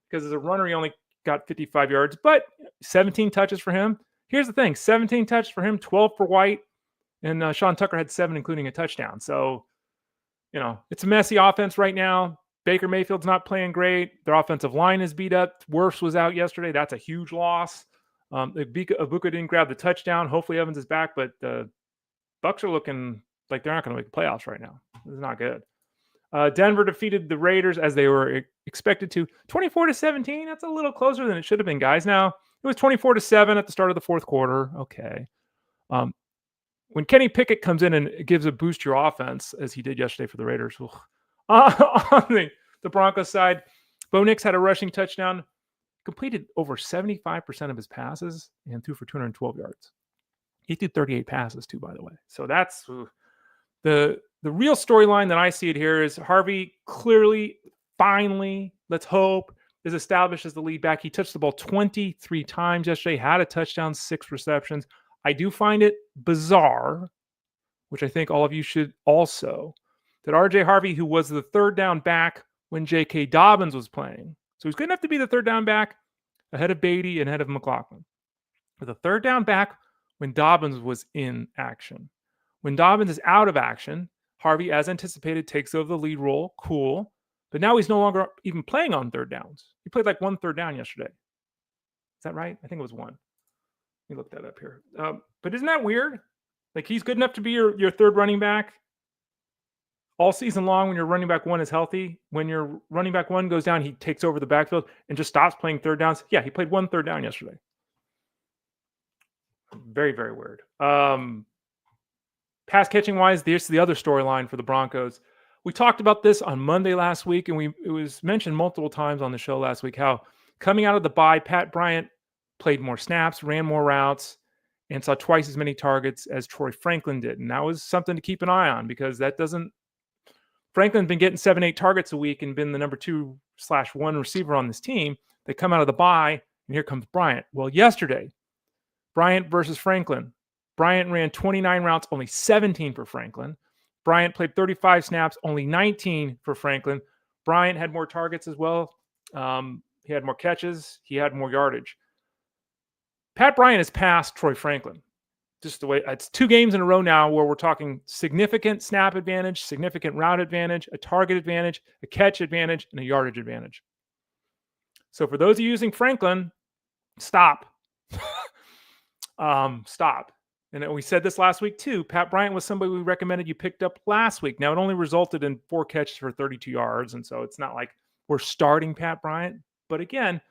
because as a runner, he only got 55 yards, but 17 touches for him. Here's the thing, 17 touches for him, 12 for White, and Sean Tucker had 7, including a touchdown. So, it's a messy offense right now. Baker Mayfield's not playing great. Their offensive line is beat up. Wirfs was out yesterday. That's a huge loss. Egbuka didn't grab the touchdown. Hopefully Evans is back, but the Bucs are looking like they're not going to make the playoffs right now. This is not good. Denver defeated the Raiders as they were expected to. 24-17. That's a little closer than it should have been, guys. Now, It was 24-7 at the start of the fourth quarter. Okay. When Kenny Pickett comes in and gives a boost to your offense, as he did yesterday for the Raiders, on the Broncos side, Bo Nix had a rushing touchdown, completed over 75% of his passes, and threw for 212 yards. He threw 38 passes too, by the way. So that's the real storyline that I see it here is Harvey clearly, finally, let's hope, is established as the lead back. He touched the ball 23 times yesterday, had a touchdown, 6 receptions. I do find it bizarre, which I think all of you should also, that RJ Harvey, who was the third down back when J.K. Dobbins was playing, so he's good enough to be the third down back ahead of Beatty and ahead of McLaughlin. But the third down back when Dobbins was in action. When Dobbins is out of action, Harvey, as anticipated, takes over the lead role. Cool. But now he's no longer even playing on third downs. He played like 1 third down yesterday. Is that right? I think it was 1. Let me look that up here. But isn't that weird? Like, he's good enough to be your third running back all season long when your running back 1 is healthy. When your running back 1 goes down, he takes over the backfield and just stops playing third downs. Yeah, he played 1 third down yesterday. Very, very weird. Pass catching wise, this is the other storyline for the Broncos. We talked about this on Monday last week, and it was mentioned multiple times on the show last week how coming out of the bye, Pat Bryant played more snaps, ran more routes, and saw twice as many targets as Troy Franklin did. And that was something to keep an eye on because that doesn't – Franklin's been getting 7-8 targets a week and been the number 2/1 receiver on this team. They come out of the bye, and here comes Bryant. Well, yesterday, Bryant versus Franklin. Bryant ran 29 routes, only 17 for Franklin. Bryant played 35 snaps, only 19 for Franklin. Bryant had more targets as well. He had more catches. He had more yardage. Pat Bryant has passed Troy Franklin. Just the way it's 2 games in a row now where we're talking significant snap advantage, significant route advantage, a target advantage, a catch advantage, and a yardage advantage. So for those of you using Franklin, stop. Stop. And we said this last week too. Pat Bryant was somebody we recommended you picked up last week. Now, it only resulted in 4 catches for 32 yards. And so it's not like we're starting Pat Bryant. But again,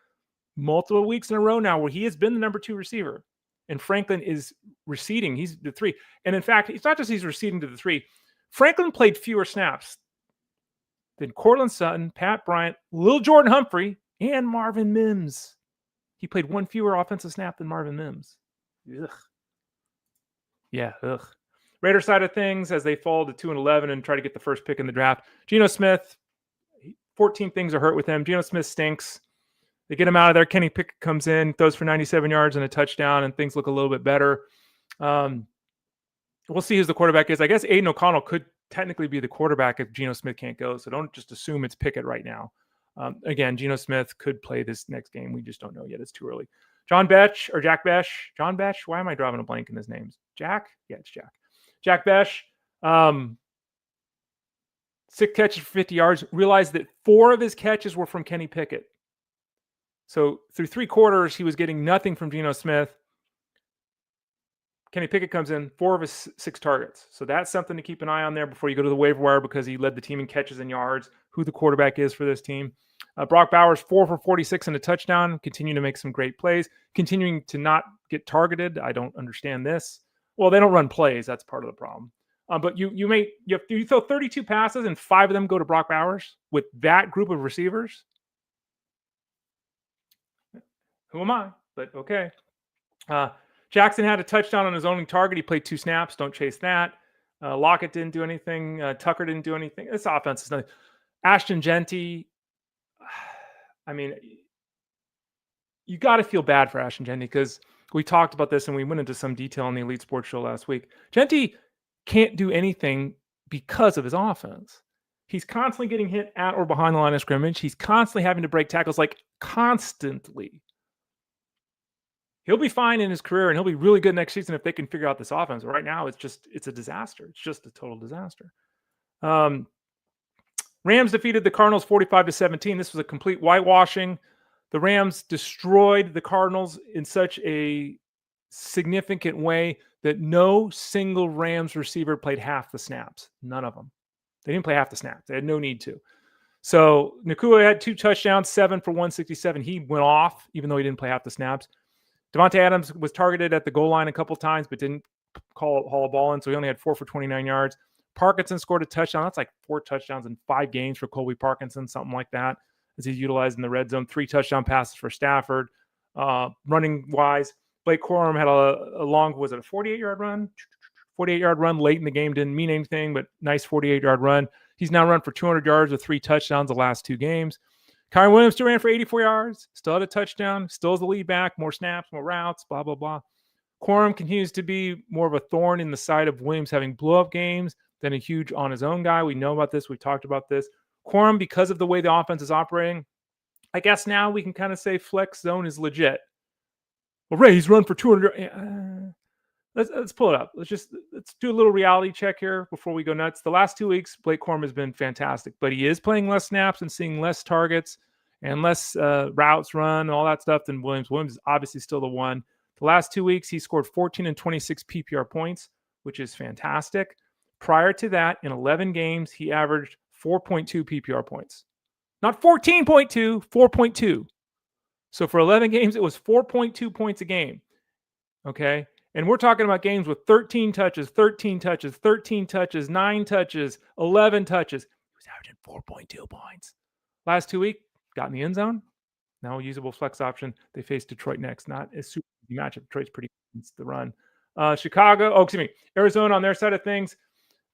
multiple weeks in a row now where he has been the number 2 receiver. And Franklin is receding. He's the 3. And in fact, it's not just he's receding to the 3. Franklin played fewer snaps than Cortland Sutton, Pat Bryant, Lil Jordan Humphrey, and Marvin Mims. He played 1 fewer offensive snap than Marvin Mims. Ugh. Yeah, ugh. Raider side of things, as they fall to 2-11 and try to get the first pick in the draft. Geno Smith, 14 things are hurt with him. Geno Smith stinks. They get him out of there. Kenny Pickett comes in, throws for 97 yards and a touchdown, and things look a little bit better. We'll see who the quarterback is. I guess Aiden O'Connell could technically be the quarterback if Geno Smith can't go, so don't just assume it's Pickett right now. Again, Geno Smith could play this next game. We just don't know yet. It's too early. Jack Bech. John Bech? Why am I drawing a blank in his names? Jack? Yeah, it's Jack. Jack Bech. 6 catches for 50 yards. Realized that 4 of his catches were from Kenny Pickett. So through 3 quarters, he was getting nothing from Geno Smith. Kenny Pickett comes in, 4 of his 6 targets. So that's something to keep an eye on there before you go to the waiver wire because he led the team in catches and yards, who the quarterback is for this team. Brock Bowers, 4 for 46 and a touchdown, continuing to make some great plays, continuing to not get targeted. I don't understand this. Well, they don't run plays. That's part of the problem. But you throw 32 passes and 5 of them go to Brock Bowers with that group of receivers. Who am I? But okay. Jackson had a touchdown on his only target. He played 2 snaps. Don't chase that. Lockett didn't do anything. Tucker didn't do anything. This offense is nothing. Ashton Genty. I mean, you got to feel bad for Ashton Genty because we talked about this and we went into some detail on the Elite Sports Show last week. Genty can't do anything because of his offense. He's constantly getting hit at or behind the line of scrimmage. He's constantly having to break tackles, like constantly. He'll be fine in his career and he'll be really good next season if they can figure out this offense. But right now, it's a disaster. It's just a total disaster. Rams defeated the Cardinals 45-17. This was a complete whitewashing. The Rams destroyed the Cardinals in such a significant way that no single Rams receiver played half the snaps. None of them. They didn't play half the snaps. They had no need to. So Nakua had 2 touchdowns, 7 for 167. He went off, even though he didn't play half the snaps. Devontae Adams was targeted at the goal line a couple times, but didn't haul a ball in, so he only had 4 for 29 yards. Parkinson scored a touchdown. That's like 4 touchdowns in 5 games for Colby Parkinson, something like that, as he's utilized in the red zone. 3 touchdown passes for Stafford. Running wise, Blake Corum had a long, was it a 48-yard run? 48-yard run late in the game, didn't mean anything, but nice 48-yard run. He's now run for 200 yards with 3 touchdowns the last 2 games. Kyren Williams still ran for 84 yards, still had a touchdown, still is the lead back, more snaps, more routes, blah, blah, blah. Corum continues to be more of a thorn in the side of Williams having blow-up games than a huge on his own guy. We know about this. We've talked about this. Corum, because of the way the offense is operating, I guess now we can kind of say flex zone is legit. Well, Ray, he's run for 200. Let's pull it up. Let's do a little reality check here before we go nuts. The last 2 weeks, Blake Corum has been fantastic, but he is playing less snaps and seeing less targets and less routes run and all that stuff than Williams. Williams is obviously still the one. The last 2 weeks, he scored 14 and 26 PPR points, which is fantastic. Prior to that, in 11 games, he averaged 4.2 PPR points. Not 14.2, 4.2. So for 11 games, it was 4.2 points a game. Okay? And we're talking about games with 13 touches, 13 touches, 13 touches, 9 touches, 11 touches. He was averaging 4.2 points. Last 2 weeks, got in the end zone. Now a usable flex option. They face Detroit next. Not a super easy matchup. Detroit's pretty good against the run. Arizona on their side of things.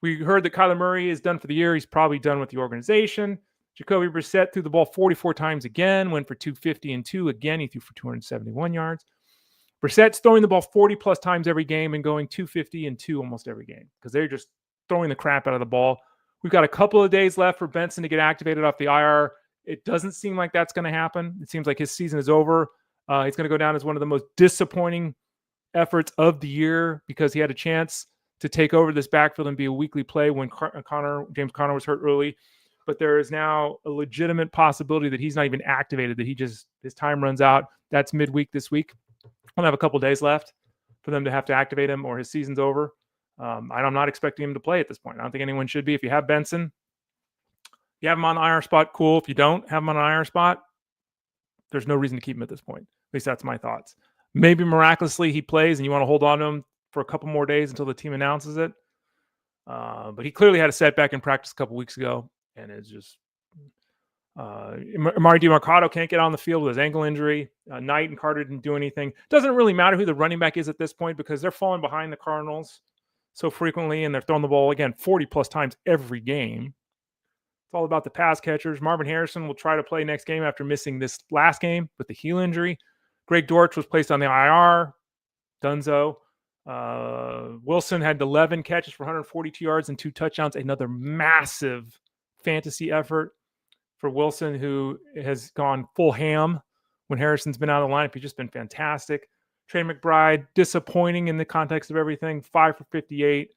We heard that Kyler Murray is done for the year. He's probably done with the organization. Jacoby Brissett threw the ball 44 times again, went for 250 and 2. Again, he threw for 271 yards. Brissett's throwing the ball 40-plus times every game and going 250 and 2 almost every game because they're just throwing the crap out of the ball. We've got a couple of days left for Benson to get activated off the IR. It doesn't seem like that's going to happen. It seems like his season is over. He's going to go down as one of the most disappointing efforts of the year because he had a chance to take over this backfield and be a weekly play when James Conner was hurt early. But there is now a legitimate possibility that he's not even activated, that his time runs out. That's midweek this week. I'll have a couple days left for them to have to activate him or his season's over. I'm not expecting him to play at this point. I don't think anyone should be. If you have Benson, you have him on the IR spot, cool. If you don't have him on an IR spot, there's no reason to keep him at this point. At least that's my thoughts. Maybe miraculously he plays and you want to hold on to him for a couple more days until the team announces it. But he clearly had a setback in practice a couple weeks ago, and it's just Amari DiMercado can't get on the field with his ankle injury. Knight and Carter didn't do anything. Doesn't really matter who the running back is at this point because they're falling behind the Cardinals so frequently, and they're throwing the ball, again, 40-plus times every game. It's all about the pass catchers. Marvin Harrison will try to play next game after missing this last game with the heel injury. Greg Dortch was placed on the IR. Dunzo. Wilson had 11 catches for 142 yards and 2 touchdowns. Another massive fantasy effort for Wilson, who has gone full ham when Harrison's been out of the lineup. He's just been fantastic. Trey McBride, disappointing in the context of everything, 5 for 58.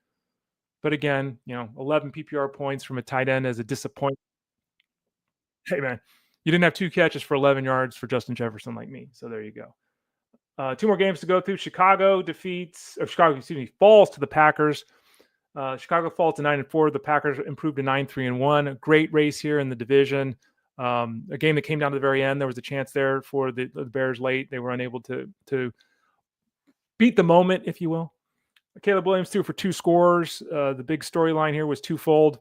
But again, 11 PPR points from a tight end as a disappointment. Hey, man, you didn't have 2 catches for 11 yards for Justin Jefferson like me. So there you go. 2 more games to go through. Chicago falls to the Packers. Chicago falls to 9-4. The Packers improved to 9-3-1. A great race here in the division. A game that came down to the very end. There was a chance there for the Bears late. They were unable to beat the moment, if you will. Caleb Williams threw for 2 scores. The big storyline here was twofold.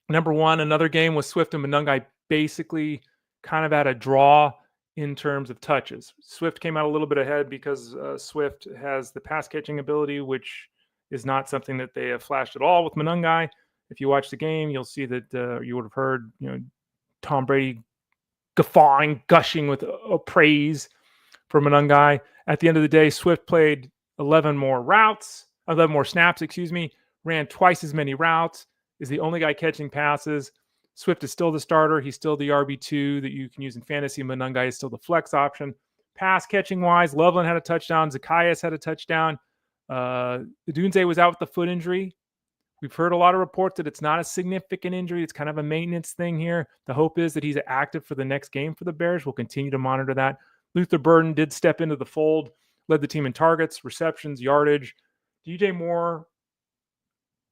Number one, another game with Swift and Monungai basically kind of at a draw in terms of touches. Swift came out a little bit ahead because Swift has the pass catching ability, which is not something that they have flashed at all with Monungai. If you watch the game, you'll see that you would have heard, Tom Brady gushing with praise for Monungai. At the end of the day, Swift played 11 more snaps, ran twice as many routes, is the only guy catching passes. Swift is still the starter. He's still the RB2 that you can use in fantasy. Monungai is still the flex option. Pass catching wise, Loveland had a touchdown. Zacchaeus had a touchdown. Dunze was out with the foot injury. We've heard a lot of reports that it's not a significant injury. It's kind of a maintenance thing here. The hope is that he's active for the next game for the Bears. We'll continue to monitor that. Luther Burden did step into the fold, led the team in targets, receptions, yardage. DJ Moore,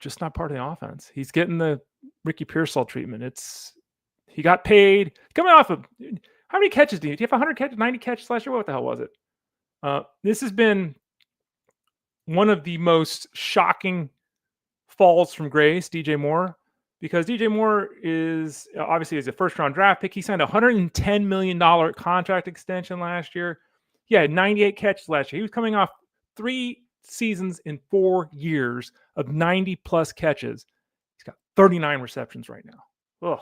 just not part of the offense. He's getting the Ricky Pearsall treatment. He got paid. Coming off of, how many catches do you have? 100 catches, 90 catches last year? What the hell was it? This has been one of the most shocking falls from grace, DJ Moore, because DJ Moore is obviously is a first round draft pick. He signed a $110 million contract extension last year. He had 98 catches last year. He was coming off 3 seasons in 4 years of 90 plus catches. He's got 39 receptions right now. Ugh,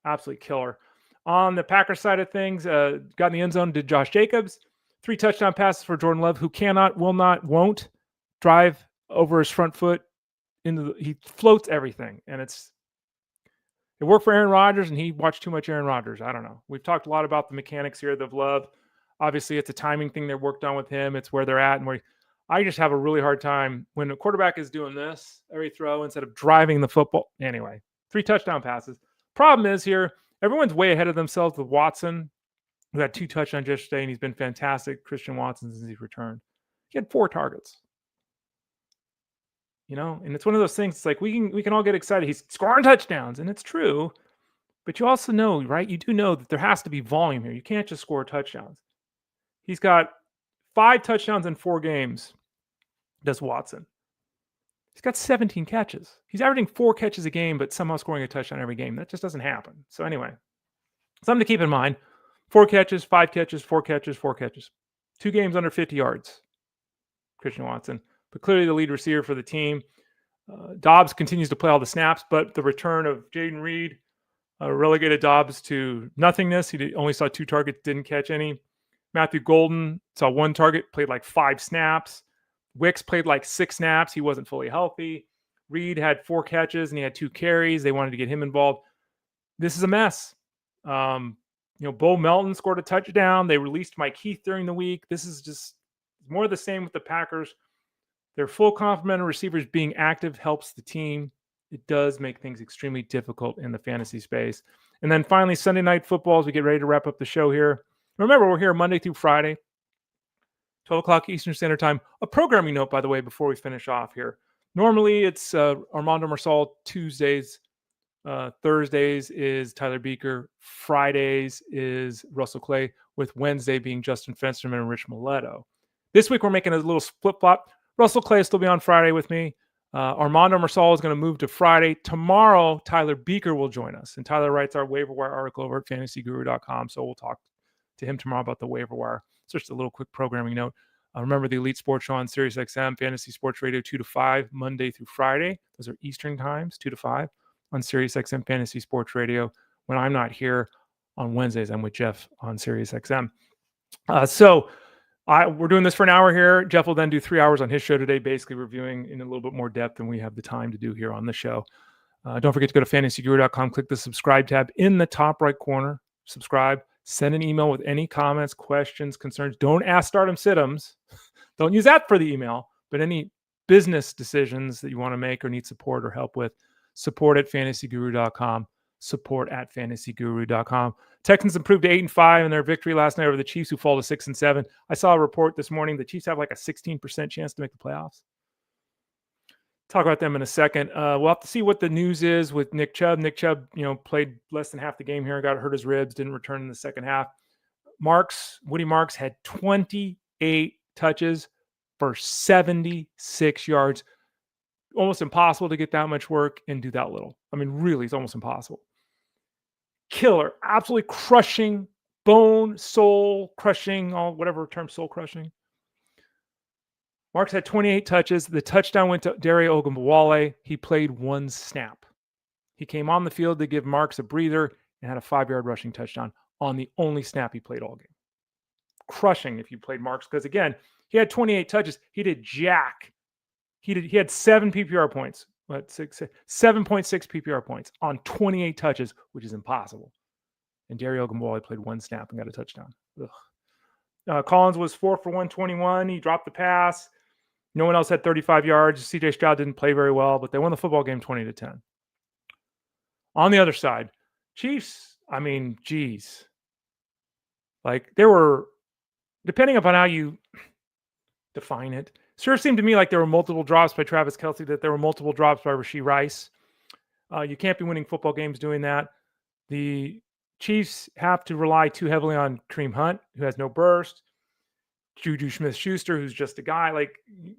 absolute killer. On the Packers side of things, got in the end zone to Josh Jacobs. 3 touchdown passes for Jordan Love, who cannot, will not, won't drive over his front foot he floats everything, and it worked for Aaron Rodgers, and he watched too much Aaron Rodgers. I don't know. We've talked a lot about the mechanics here of Love. Obviously, it's a timing thing they worked on with him. It's where they're at, and I just have a really hard time when a quarterback is doing this every throw instead of driving the football. Anyway, 3 touchdown passes. Problem is here, everyone's way ahead of themselves with Watson, who had 2 touchdowns yesterday, and he's been fantastic. Christian Watson since he's returned. He had 4 targets. And it's one of those things. It's like we can all get excited. He's scoring touchdowns, and it's true. But you also know, right? You do know that there has to be volume here. You can't just score touchdowns. He's got 5 touchdowns in 4 games. Does Watson? He's got 17 catches. He's averaging 4 catches a game, but somehow scoring a touchdown every game. That just doesn't happen. So anyway, something to keep in mind: 4 catches, 5 catches, 4 catches, 4 catches. 2 games under 50 yards. Christian Watson. But clearly the lead receiver for the team. Dobbs continues to play all the snaps, but the return of Jaden Reed relegated Dobbs to nothingness. He only saw 2 targets, didn't catch any. Matthew Golden saw 1 target, played like 5 snaps. Wicks played like 6 snaps. He wasn't fully healthy. Reed had 4 catches, and he had 2 carries. They wanted to get him involved. This is a mess. Bo Melton scored a touchdown. They released Mike Heath during the week. This is just more of the same with the Packers. Their full complement of receivers being active helps the team. It does make things extremely difficult in the fantasy space. And then finally, Sunday Night Football, as we get ready to wrap up the show here. Remember, we're here Monday through Friday, 12 o'clock Eastern Standard Time. A programming note, by the way, before we finish off here. Normally, it's Armando Marsal Tuesdays. Thursdays is Tyler Beaker. Fridays is Russell Clay, with Wednesday being Justin Fensterman and Rich Mileto. This week, we're making a little flip-flop. Russell Clay will still be on Friday with me. Armando Marsal is going to move to Friday. Tomorrow, Tyler Beaker will join us. And Tyler writes our waiver wire article over at fantasyguru.com. So we'll talk to him tomorrow about the waiver wire. So just a little quick programming note. Remember the Elite Sports Show on SiriusXM, Fantasy Sports Radio 2 to 5, Monday through Friday. Those are Eastern times, 2 to 5 on SiriusXM Fantasy Sports Radio. When I'm not here on Wednesdays, I'm with Jeff on SiriusXM. We're doing this for an hour here. Jeff will then do 3 hours on his show today, basically reviewing in a little bit more depth than we have the time to do here on the show. Don't forget to go to fantasyguru.com, click the subscribe tab in the top right corner. Subscribe. Send an email with any comments, questions, concerns. Don't ask Stardom Siddums. Don't use that for the email, but any business decisions that you want to make or need support or help with, support at fantasyguru.com. Support at fantasyguru.com. Texans improved to 8-5 in their victory last night over the Chiefs, who fall to 6-7. I saw a report this morning. The Chiefs have like a 16% chance to make the playoffs. Talk about them in a second. We'll have to see what the news is with Nick Chubb. Nick Chubb, played less than half the game here, got hurt his ribs, didn't return in the second half. Woody Marks had 28 touches for 76 yards. Almost impossible to get that much work and do that little. I mean, really, it's almost impossible. Killer, absolutely crushing, bone, soul crushing, whatever term, soul crushing. Marks had 28 touches. The touchdown went to Dare Ogunbowale. He played 1 snap. He came on the field to give Marks a breather and had a 5-yard rushing touchdown on the only snap he played all game. Crushing if you played Marks, because again, he had 28 touches. He did jack. He had 7 PPR points. 7.6 PPR points on 28 touches, which is impossible. And Dare Ogunbowale played 1 snap and got a touchdown. Collins was 4 for 121. He dropped the pass. No one else had 35 yards. CJ Stroud didn't play very well, but they won the football game 20-10. On the other side, Chiefs, I mean, geez. Like, there were, depending upon how you define it, sure seemed to me like there were multiple drops by Travis Kelce, that there were multiple drops by Rashee Rice. You can't be winning football games doing that. The Chiefs have to rely too heavily on Kareem Hunt, who has no burst. Juju Smith-Schuster, who's just a guy, like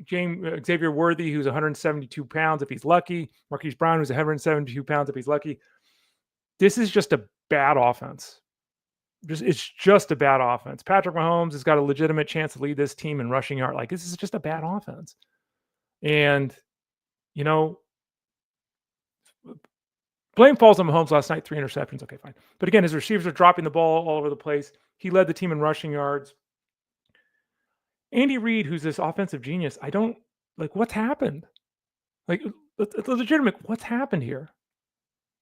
Xavier Worthy, who's 172 pounds if he's lucky, Marquise Brown, who's 172 pounds if he's lucky. This is just a bad offense. It's just a bad offense. Patrick Mahomes has got a legitimate chance to lead this team in rushing yard. Like, this is just a bad offense. And, you know, blame falls on Mahomes last night, 3 interceptions. Okay, fine. But again, his receivers are dropping the ball all over the place. He led the team in rushing yards. Andy Reid, who's this offensive genius, I don't like what's happened. Like, it's legitimate. What's happened here?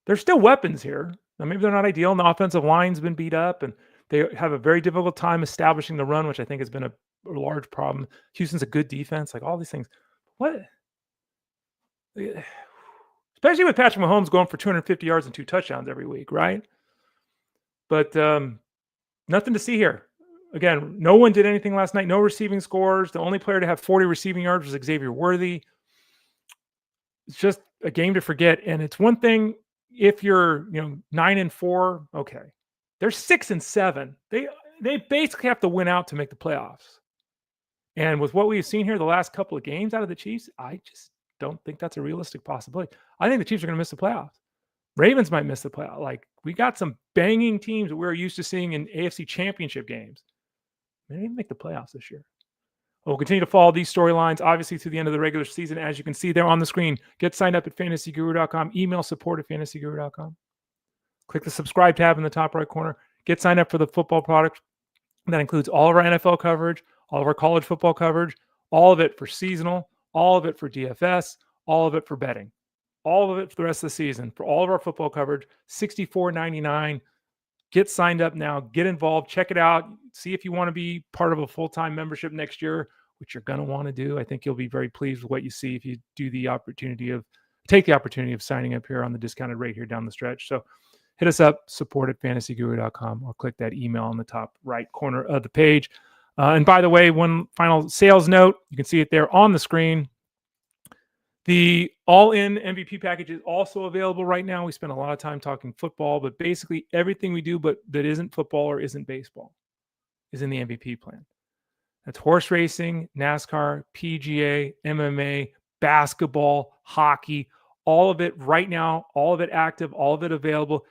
There's still weapons here. Now, maybe they're not ideal, and the offensive line's been beat up, and they have a very difficult time establishing the run, which I think has been a large problem. Houston's a good defense, like all these things. What? Especially with Patrick Mahomes going for 250 yards and 2 touchdowns every week, right? But nothing to see here. Again, no one did anything last night. No receiving scores. The only player to have 40 receiving yards was Xavier Worthy. It's just a game to forget. And it's one thing if you're, 9-4, okay. They're 6-7. They basically have to win out to make the playoffs. And with what we've seen here the last couple of games out of the Chiefs, I just don't think that's a realistic possibility. I think the Chiefs are going to miss the playoffs. Ravens might miss the playoff. Like, we got some banging teams that we're used to seeing in AFC championship games. Maybe make the playoffs this year. We'll continue to follow these storylines, obviously, through the end of the regular season. As you can see there on the screen, get signed up at fantasyguru.com. Email support@fantasyguru.com. Click the subscribe tab in the top right corner. Get signed up for the football product. That includes all of our NFL coverage, all of our college football coverage, all of it for seasonal, all of it for DFS, all of it for betting, all of it for the rest of the season, for all of our football coverage, $64.99. Get signed up now. Get involved. Check it out. See if you want to be part of a full-time membership next year, which you're going to want to do. I think you'll be very pleased with what you see if you do take the opportunity of signing up here on the discounted rate here down the stretch. So hit us up, support@fantasyguru.com, or click that email on the top right corner of the page. And by the way, one final sales note, you can see it there on the screen. The all-in MVP package is also available right now. We spend a lot of time talking football, but basically everything we do but that isn't football or isn't baseball is in the MVP plan. That's horse racing, NASCAR, PGA, MMA, basketball, hockey, all of it right now, all of it active, all of it available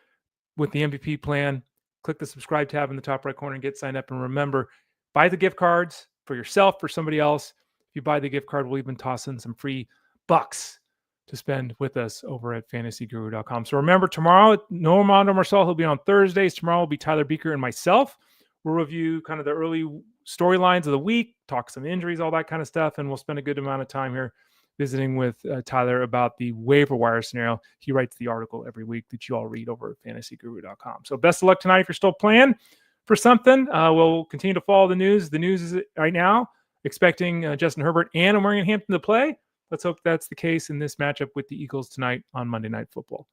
with the MVP plan. Click the subscribe tab in the top right corner and get signed up. And remember, buy the gift cards for yourself, for somebody else. If you buy the gift card, we'll even toss in some free bucks to spend with us over at fantasyguru.com. So remember, tomorrow, no Armando Marcel. He'll be on Thursdays. Tomorrow will be Tyler Beaker and myself. We'll review kind of the early storylines of the week, talk some injuries, all that kind of stuff. And we'll spend a good amount of time here visiting with Tyler about the waiver wire scenario. He writes the article every week that you all read over at fantasyguru.com. So best of luck tonight if you're still playing for something. We'll continue to follow the news. The news is right now expecting Justin Herbert and Omarion Hampton to play. Let's hope that's the case in this matchup with the Eagles tonight on Monday Night Football.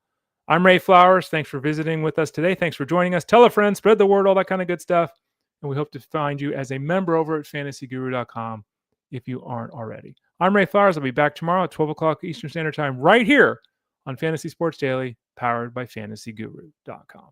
I'm Ray Flowers. Thanks for visiting with us today. Thanks for joining us. Tell a friend, spread the word, all that kind of good stuff. And we hope to find you as a member over at fantasyguru.com if you aren't already. I'm Ray Flowers. I'll be back tomorrow at 12 o'clock Eastern Standard Time right here on Fantasy Sports Daily, powered by fantasyguru.com.